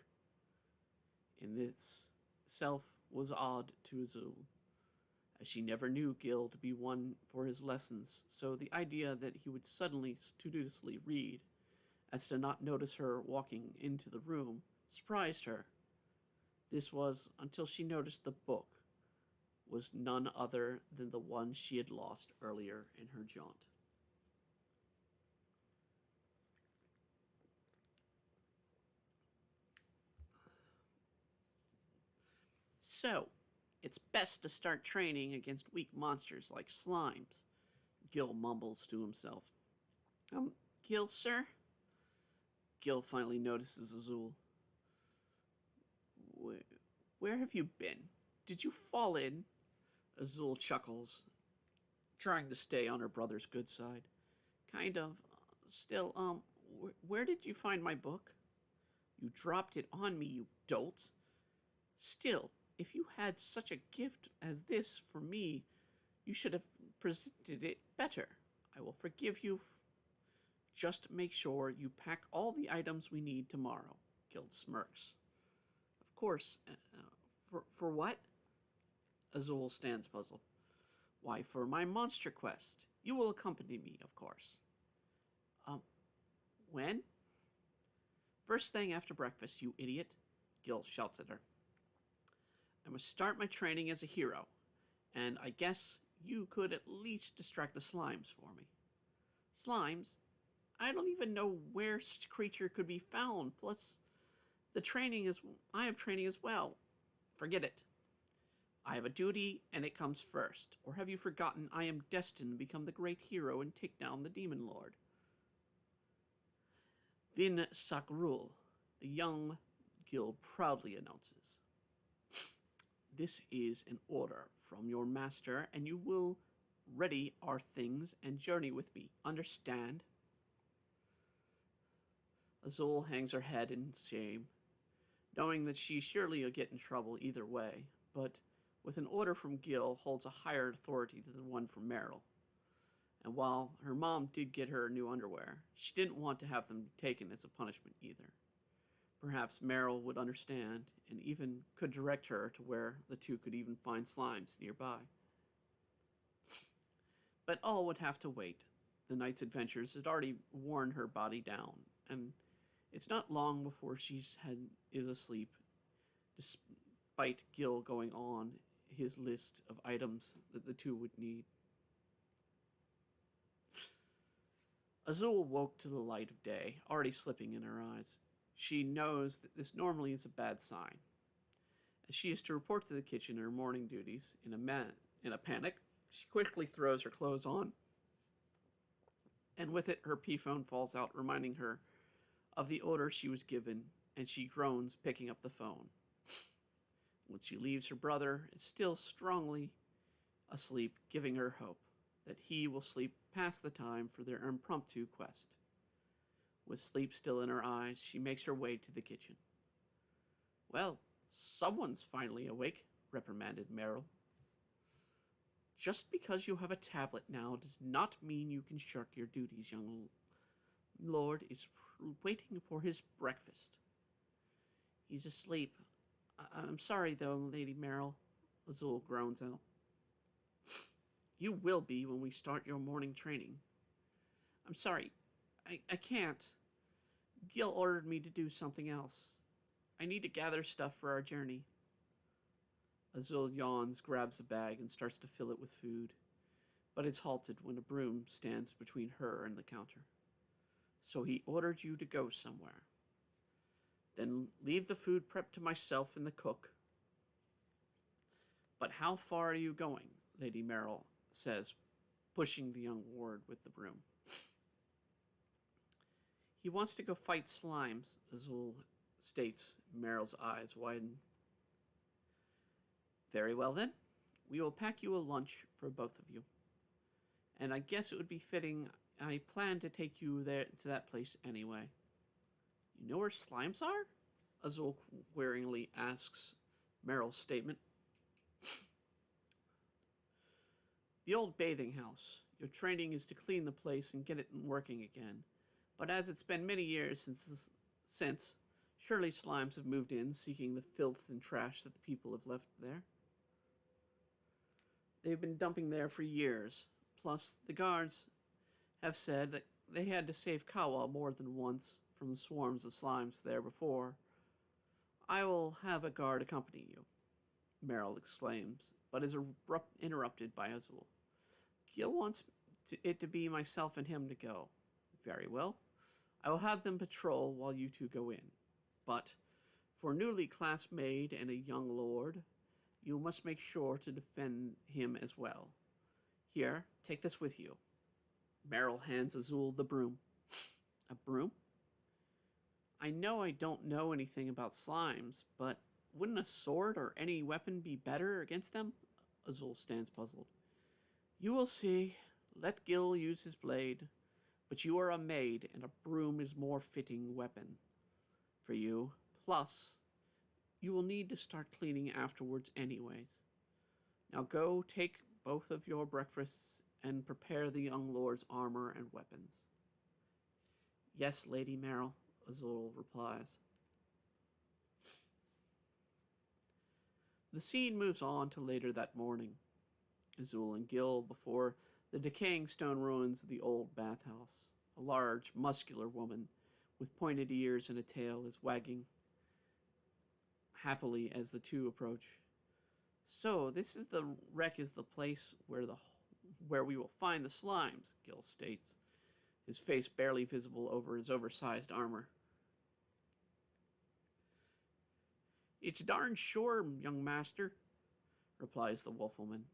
S1: In itself was odd to Azul, as she never knew Gil to be one for his lessons, so the idea that he would suddenly studiously read, as to not notice her walking into the room, surprised her. This was until she noticed the book was none other than the one she had lost earlier in her jaunt. So, it's best to start training against weak monsters like slimes, Gil mumbles to himself. Gil, sir? Gil finally notices Azul. Where have you been? Did you fall in? Azul chuckles, trying to stay on her brother's good side. Kind of. Still, where did you find my book? You dropped it on me, you dolt. Still, if you had such a gift as this for me, you should have presented it better. I will forgive you. Just make sure you pack all the items we need tomorrow. Gil smirks. Of course. For what? Azul stands puzzled. Why, for my monster quest. You will accompany me, of course. When? First thing after breakfast, you idiot. Gil shouts at her. I must start my training as a hero, and I guess you could at least distract the slimes for me. Slimes? I don't even know where such a creature could be found, plus I have training as well. Forget it. I have a duty, and it comes first. Or have you forgotten I am destined to become the great hero and take down the demon lord? Vin Sakrul, the young Gil proudly announces. This is an order from your master, and you will ready our things and journey with me. Understand? Azul hangs her head in shame, knowing that she surely will get in trouble either way, but with an order from Gil holds a higher authority than the one from Merrill. And while her mom did get her new underwear, she didn't want to have them taken as a punishment either. Perhaps Merrill would understand and even could direct her to where the two could even find slimes nearby. But all would have to wait. The night's adventures had already worn her body down, and it's not long before is asleep, despite Gil going on his list of items that the two would need. Azul woke to the light of day, already slipping in her eyes. She knows that this normally is a bad sign. As she is to report to the kitchen her morning duties, in a panic, she quickly throws her clothes on, and with it her payphone falls out, reminding her of the order she was given, and she groans, picking up the phone. When she leaves, her brother is still strongly asleep, giving her hope. that he will sleep past the time for their impromptu quest. With sleep still in her eyes, she makes her way to the kitchen. Well, someone's finally awake, reprimanded Merrill. Just because you have a tablet now does not mean you can shirk your duties. Young Lord is waiting for his breakfast. He's asleep. I'm sorry, though, Lady Merrill, Azul groans out. You will be when we start your morning training. I'm sorry. I can't. Gil ordered me to do something else. I need to gather stuff for our journey. Azul yawns, grabs a bag, and starts to fill it with food, but is halted when a broom stands between her and the counter. So he ordered you to go somewhere. Then leave the food prepped to myself and the cook. But how far are you going? Lady Merrill says, pushing the young ward with the broom. He wants to go fight slimes, Azul states. Merrill's eyes widen. Very well then. We will pack you a lunch for both of you. And I guess it would be fitting I plan to take you there to that place anyway. You know where slimes are? Azul wearingly asks Merrill's statement. The old bathing house. Your training is to clean the place and get it working again. But as it's been many years since, surely slimes have moved in, seeking the filth and trash that the people have left there. They've been dumping there for years. Plus, the guards have said that they had to save Kawa more than once from the swarms of slimes there before. I will have a guard accompany you, Merrill exclaims, but is interrupted by Azul. Gil wants it to be myself and him to go. Very well. I will have them patrol while you two go in. But for a newly classed maid and a young lord, you must make sure to defend him as well. Here, take this with you. Merrill hands Azul the broom. A broom? I know I don't know anything about slimes, but wouldn't a sword or any weapon be better against them? Azul stands puzzled. You will see. Let Gil use his blade. But you are a maid, and a broom is more fitting weapon for you. Plus, you will need to start cleaning afterwards anyways. Now go take both of your breakfasts and prepare the young lord's armor and weapons. Yes, Lady Merrill, Azul replies. The scene moves on to later that morning. Azul and Gil before the decaying stone ruins of the old bathhouse. A large, muscular woman with pointed ears and a tail is wagging happily as the two approach. So, this is the wreck is the place where we will find the slimes, Gil states, his face barely visible over his oversized armor. It's darn sure, young master, replies the wolf woman.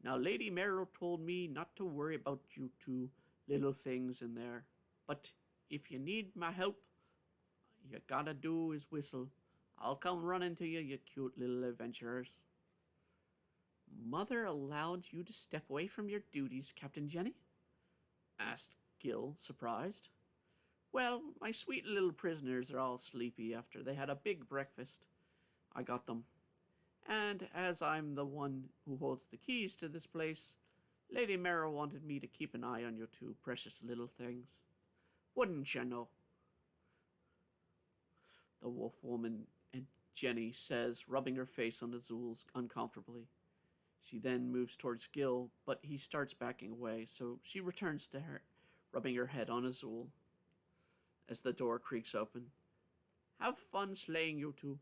S1: Now, Lady Merrill told me not to worry about you two little things in there. But if you need my help, you gotta do is whistle. I'll come running to you, you cute little adventurers. Mother allowed you to step away from your duties, Captain Jenny? Asked Gil, surprised. Well, my sweet little prisoners are all sleepy after they had a big breakfast. I got them. And as I'm the one who holds the keys to this place, Lady Merrill wanted me to keep an eye on you two precious little things. Wouldn't you know? The wolf woman and Jenny says, rubbing her face on Azul's uncomfortably. She then moves towards Gil, but he starts backing away, so she returns to her, rubbing her head on Azul. As the door creaks open. Have fun slaying you two.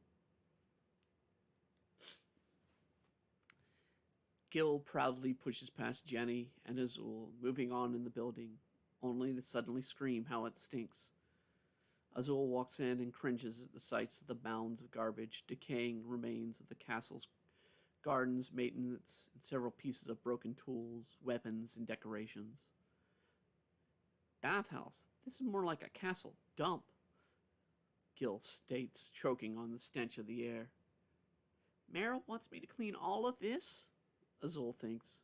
S1: Gil proudly pushes past Jenny and Azul, moving on in the building, only to suddenly scream how it stinks. Azul walks in and cringes at the sights of the mounds of garbage, decaying remains of the castle's gardens, maintenance, and several pieces of broken tools, weapons, and decorations. Bathhouse? This is more like a castle dump, Gil states, choking on the stench of the air. Merrill wants me to clean all of this? Azul thinks.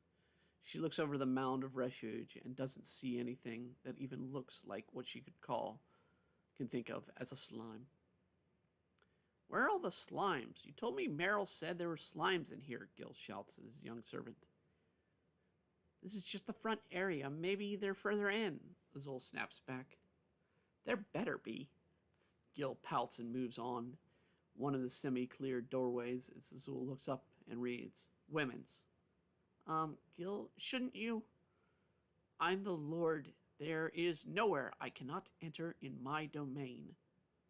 S1: She looks over the mound of refuge and doesn't see anything that even looks like what she can think of as a slime. Where are all the slimes? You told me Meryl said there were slimes in here, Gil shouts at his young servant. This is just the front area. Maybe they're further in, Azul snaps back. There better be. Gil pouts and moves on one of the semi-cleared doorways as Azul looks up and reads, Women's. Gil, shouldn't you? I'm the Lord. There is nowhere I cannot enter in my domain,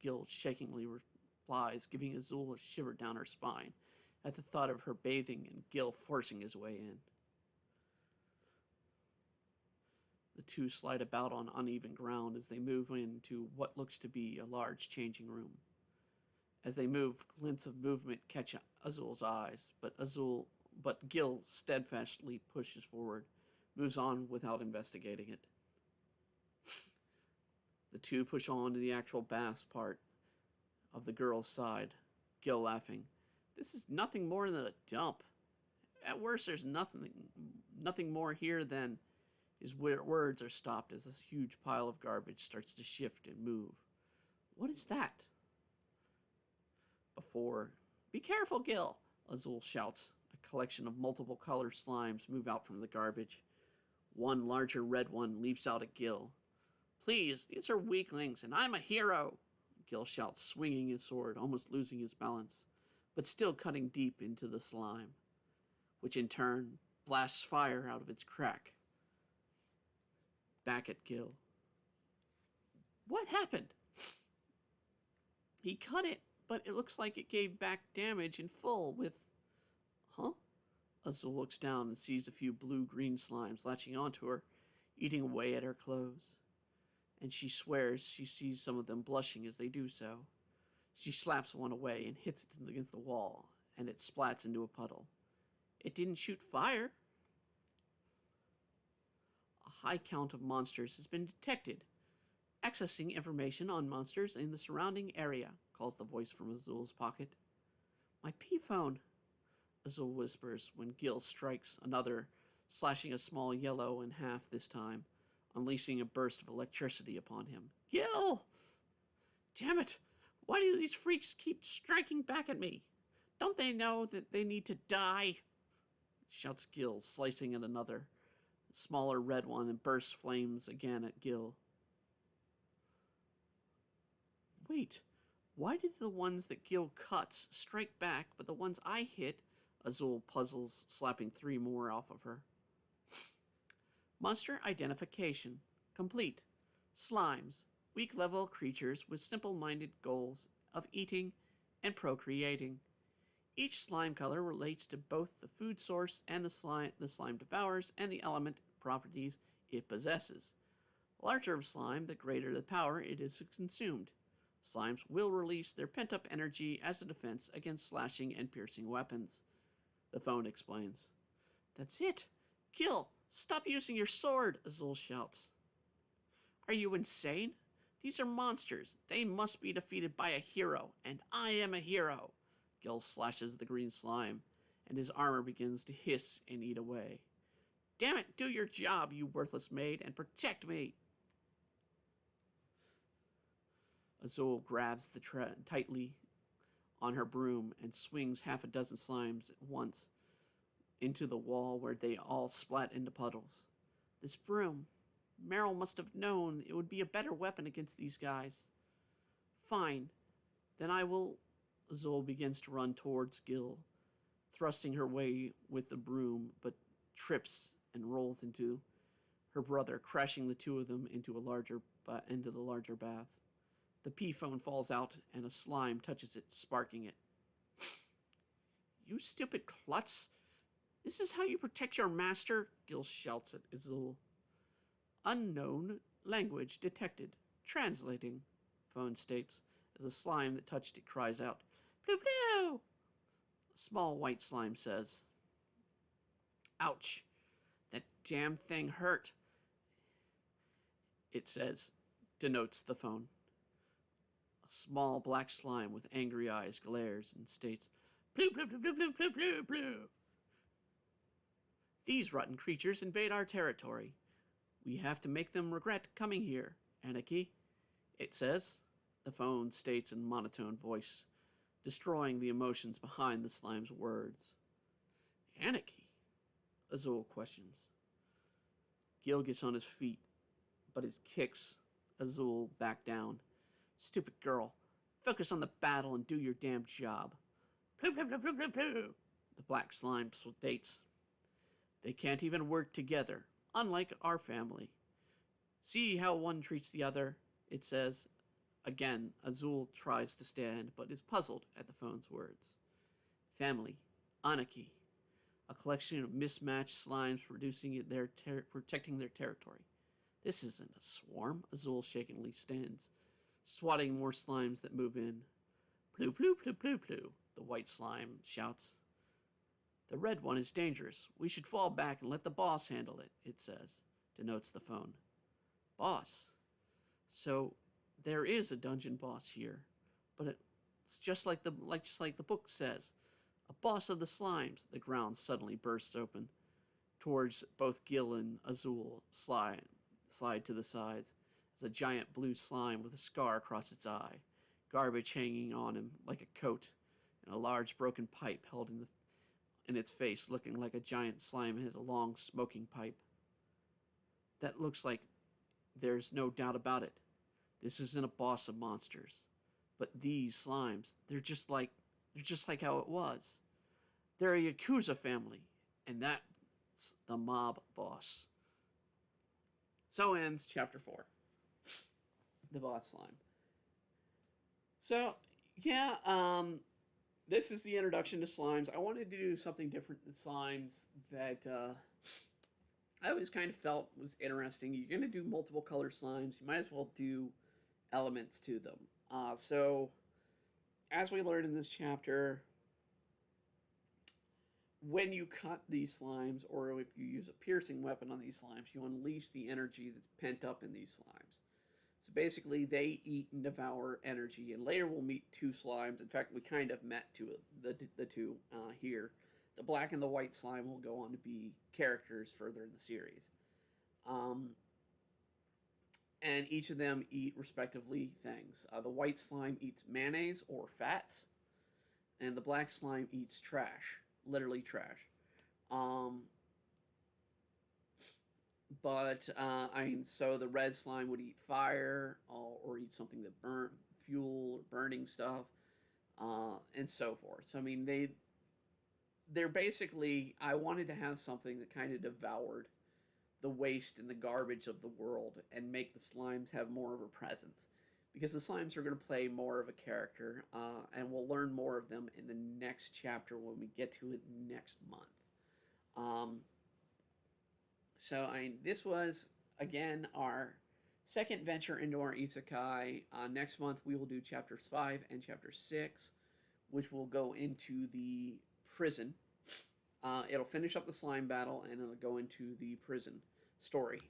S1: Gil shakingly replies, giving Azul a shiver down her spine at the thought of her bathing and Gil forcing his way in. The two slide about on uneven ground as they move into what looks to be a large changing room. As they move, glints of movement catch Azul's eyes, but Gil steadfastly pushes forward, moves on without investigating it. The two push on to the actual bath part of the girl's side, Gil laughing. This is nothing more than a dump. At worst, there's nothing more here than his words are stopped as this huge pile of garbage starts to shift and move. What is that? Be careful, Gil, Azul shouts. A collection of multiple colored slimes move out from the garbage. One larger red one leaps out at Gil. Please, these are weaklings, and I'm a hero, Gil shouts, swinging his sword, almost losing his balance, but still cutting deep into the slime, which in turn blasts fire out of its crack. Back at Gil. What happened? He cut it, but it looks like it gave back damage in full with... Huh? Azul looks down and sees a few blue-green slimes latching onto her, eating away at her clothes. And she swears she sees some of them blushing as they do so. She slaps one away and hits it against the wall, and it splats into a puddle. It didn't shoot fire. A high count of monsters has been detected. Accessing information on monsters in the surrounding area, calls the voice from Azul's pocket. My P-phone, Azul whispers when Gil strikes another, slashing a small yellow in half this time, unleashing a burst of electricity upon him. Gil! Damn it! Why do these freaks keep striking back at me? Don't they know that they need to die? Shouts Gil, slicing at another, smaller red one, and bursts flames again at Gil. Wait, why did the ones that Gil cuts strike back, but the ones I hit? Azul puzzles, slapping 3 more off of her. Monster identification complete. Slimes, weak-level creatures with simple-minded goals of eating and procreating. Each slime color relates to both the food source and the slime devours and the element properties it possesses. Larger slime, the greater the power it is consumed. Slimes will release their pent-up energy as a defense against slashing and piercing weapons. The phone explains. That's it. Gil, stop using your sword, Azul shouts. Are you insane? These are monsters. They must be defeated by a hero, and I am a hero. Gil slashes the green slime, and his armor begins to hiss and eat away. Damn it, do your job, you worthless maid, and protect me. Azul grabs tightly on her broom and swings half a dozen slimes at once into the wall where they all splat into puddles. This broom, Meryl must have known it would be a better weapon against these guys. Fine, then I will... Azul begins to run towards Gil, thrusting her way with the broom, but trips and rolls into her brother, crashing the two of them into the larger bath. The P-phone falls out, and a slime touches it, sparking it. You stupid klutz! This is how you protect your master? Gil shouts at Azul. Unknown language detected. Translating, phone states, as the slime that touched it cries out. Blue, blue! A small white slime says. Ouch! That damn thing hurt. It says, denotes the phone. A small black slime with angry eyes glares and states, blue, blue, blue, blue, blue, blue, blue. These rotten creatures invade our territory. We have to make them regret coming here, Anarchy, it says. The phone states in monotone voice, destroying the emotions behind the slime's words. Anarchy? Azul questions. Gil gets on his feet, but it kicks Azul back down. Stupid girl. Focus on the battle and do your damn job. Ploo, ploo, ploo, ploo, ploo, ploo. The black slime states. They can't even work together, unlike our family. See how one treats the other, it says. Again, Azul tries to stand, but is puzzled at the phone's words. Family. Anarchy. A collection of mismatched slimes protecting their territory. This isn't a swarm, Azul shakingly stands, swatting more slimes that move in. Ploo, ploo, ploo, ploo, ploo, the white slime shouts. The red one is dangerous. We should fall back and let the boss handle it, it says, denotes the phone. Boss. So, there is a dungeon boss here, but it's just like the book says. A boss of the slimes. The ground suddenly bursts open towards both Gil and Azul slide to the sides as a giant blue slime with a scar across its eye, garbage hanging on him like a coat, and a large broken pipe held in its face, looking like a giant slime had a long smoking pipe. That looks like there's no doubt about it. This isn't a boss of monsters, but these slimes, they're just like how it was. They're a Yakuza family, and that's the mob boss. So ends chapter 4. The boss slime. So, yeah, this is the introduction to slimes. I wanted to do something different than slimes that I always kind of felt was interesting. You're going to do multiple color slimes. You might as well do elements to them. So, as we learned in this chapter, when you cut these slimes, or if you use a piercing weapon on these slimes, you unleash the energy that's pent up in these slimes. So basically, they eat and devour energy, and later we'll meet two slimes. In fact, we kind of met the two here. The black and the white slime will go on to be characters further in the series. And each of them eat, respectively, things. The white slime eats mayonnaise or fats, and the black slime eats trash. Literally trash. So the red slime would eat fire, or eat something that burnt fuel or burning stuff, and so forth. So, I mean, they're basically, I wanted to have something that kind of devoured the waste and the garbage of the world and make the slimes have more of a presence. Because the slimes are going to play more of a character, and we'll learn more of them in the next chapter when we get to it next month. This was, again, our second venture into our isekai. Next month, we will do chapters 5 and chapter 6, which will go into the prison. It'll finish up the slime battle, and it'll go into the prison story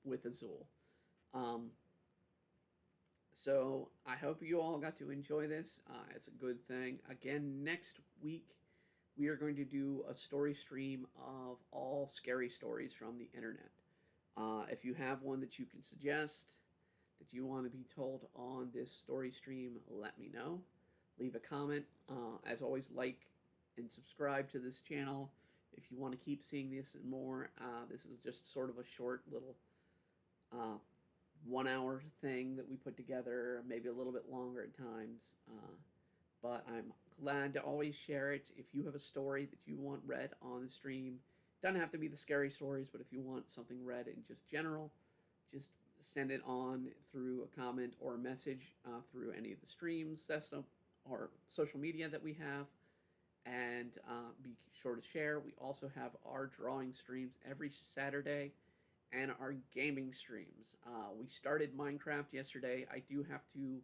S1: with Azul. So I hope you all got to enjoy this. It's a good thing. Again, next week, we are going to do a story stream of all scary stories from the internet. If you have one that you can suggest, that you want to be told on this story stream, let me know. Leave a comment. As always, like and subscribe to this channel if you want to keep seeing this and more. This is just sort of a short little 1 hour thing that we put together, maybe a little bit longer at times. But I'm glad to always share it. If you have a story that you want read on the stream, doesn't have to be the scary stories, but if you want something read in just general, just send it on through a comment or a message through any of the streams, system, or social media that we have. And be sure to share. We also have our drawing streams every Saturday and our gaming streams. We started Minecraft yesterday. I do have to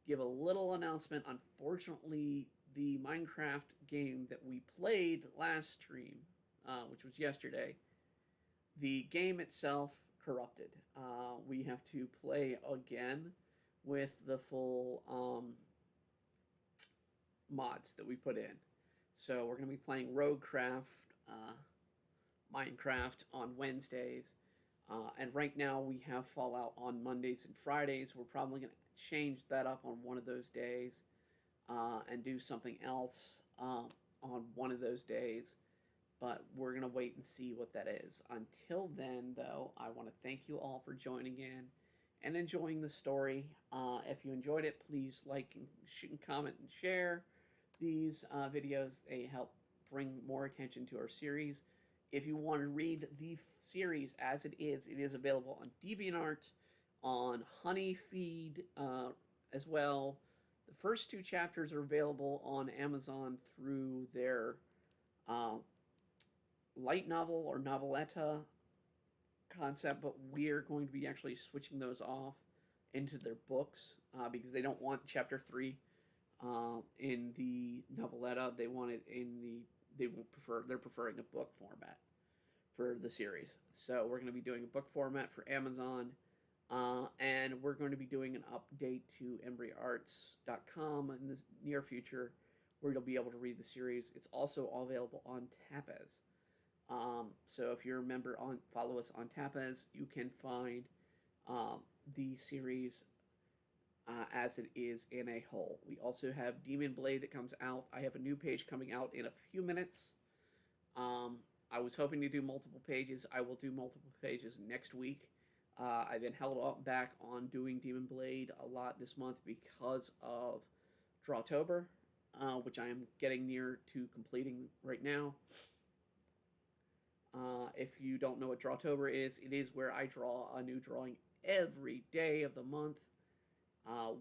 S1: give a little announcement. Unfortunately, the Minecraft game that we played last stream, which was yesterday, the game itself corrupted. We have to play again with the full mods that we put in. So we're going to be playing Roguecraft Minecraft on Wednesdays. And right now we have Fallout on Mondays and Fridays. We're probably going to change that up on one of those days and do something else on one of those days. But we're going to wait and see what that is. Until then, though, I want to thank you all for joining in and enjoying the story. If you enjoyed it, please like and comment and share these videos. They help bring more attention to our series. If you want to read the series as it is available on DeviantArt, on Honeyfeed as well. The first two chapters are available on Amazon through their light novel or noveletta concept, but we're going to be actually switching those off into their books because they don't want chapter 3 in the noveletta. They want it in the they're preferring a book format for the series. So we're going to be doing a book format for Amazon, and we're going to be doing an update to ImbriaArts.com in the near future where you'll be able to read the series. It's also available on Tapas. So if you're a member follow us on Tapas, you can find the series as it is in a whole. We also have Demon Blade that comes out. I have a new page coming out in a few minutes. I was hoping to do multiple pages. I will do multiple pages next week. I've been held back on doing Demon Blade a lot this month because of Drawtober, which I am getting near to completing right now. If you don't know what Drawtober is, it is where I draw a new drawing every day of the month.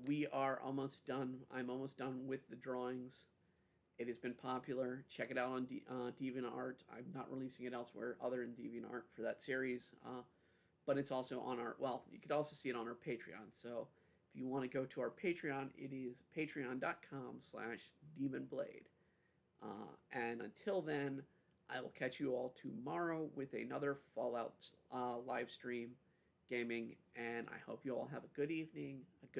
S1: We are almost done. I'm almost done with the drawings. It has been popular. Check it out on DeviantArt. I'm not releasing it elsewhere other than DeviantArt for that series. But it's also on our, well, you could also see it on our Patreon. So if you want to go to our Patreon, it is patreon.com/demonblade. And until then, I will catch you all tomorrow with another Fallout live stream gaming. And I hope you all have a good evening, a good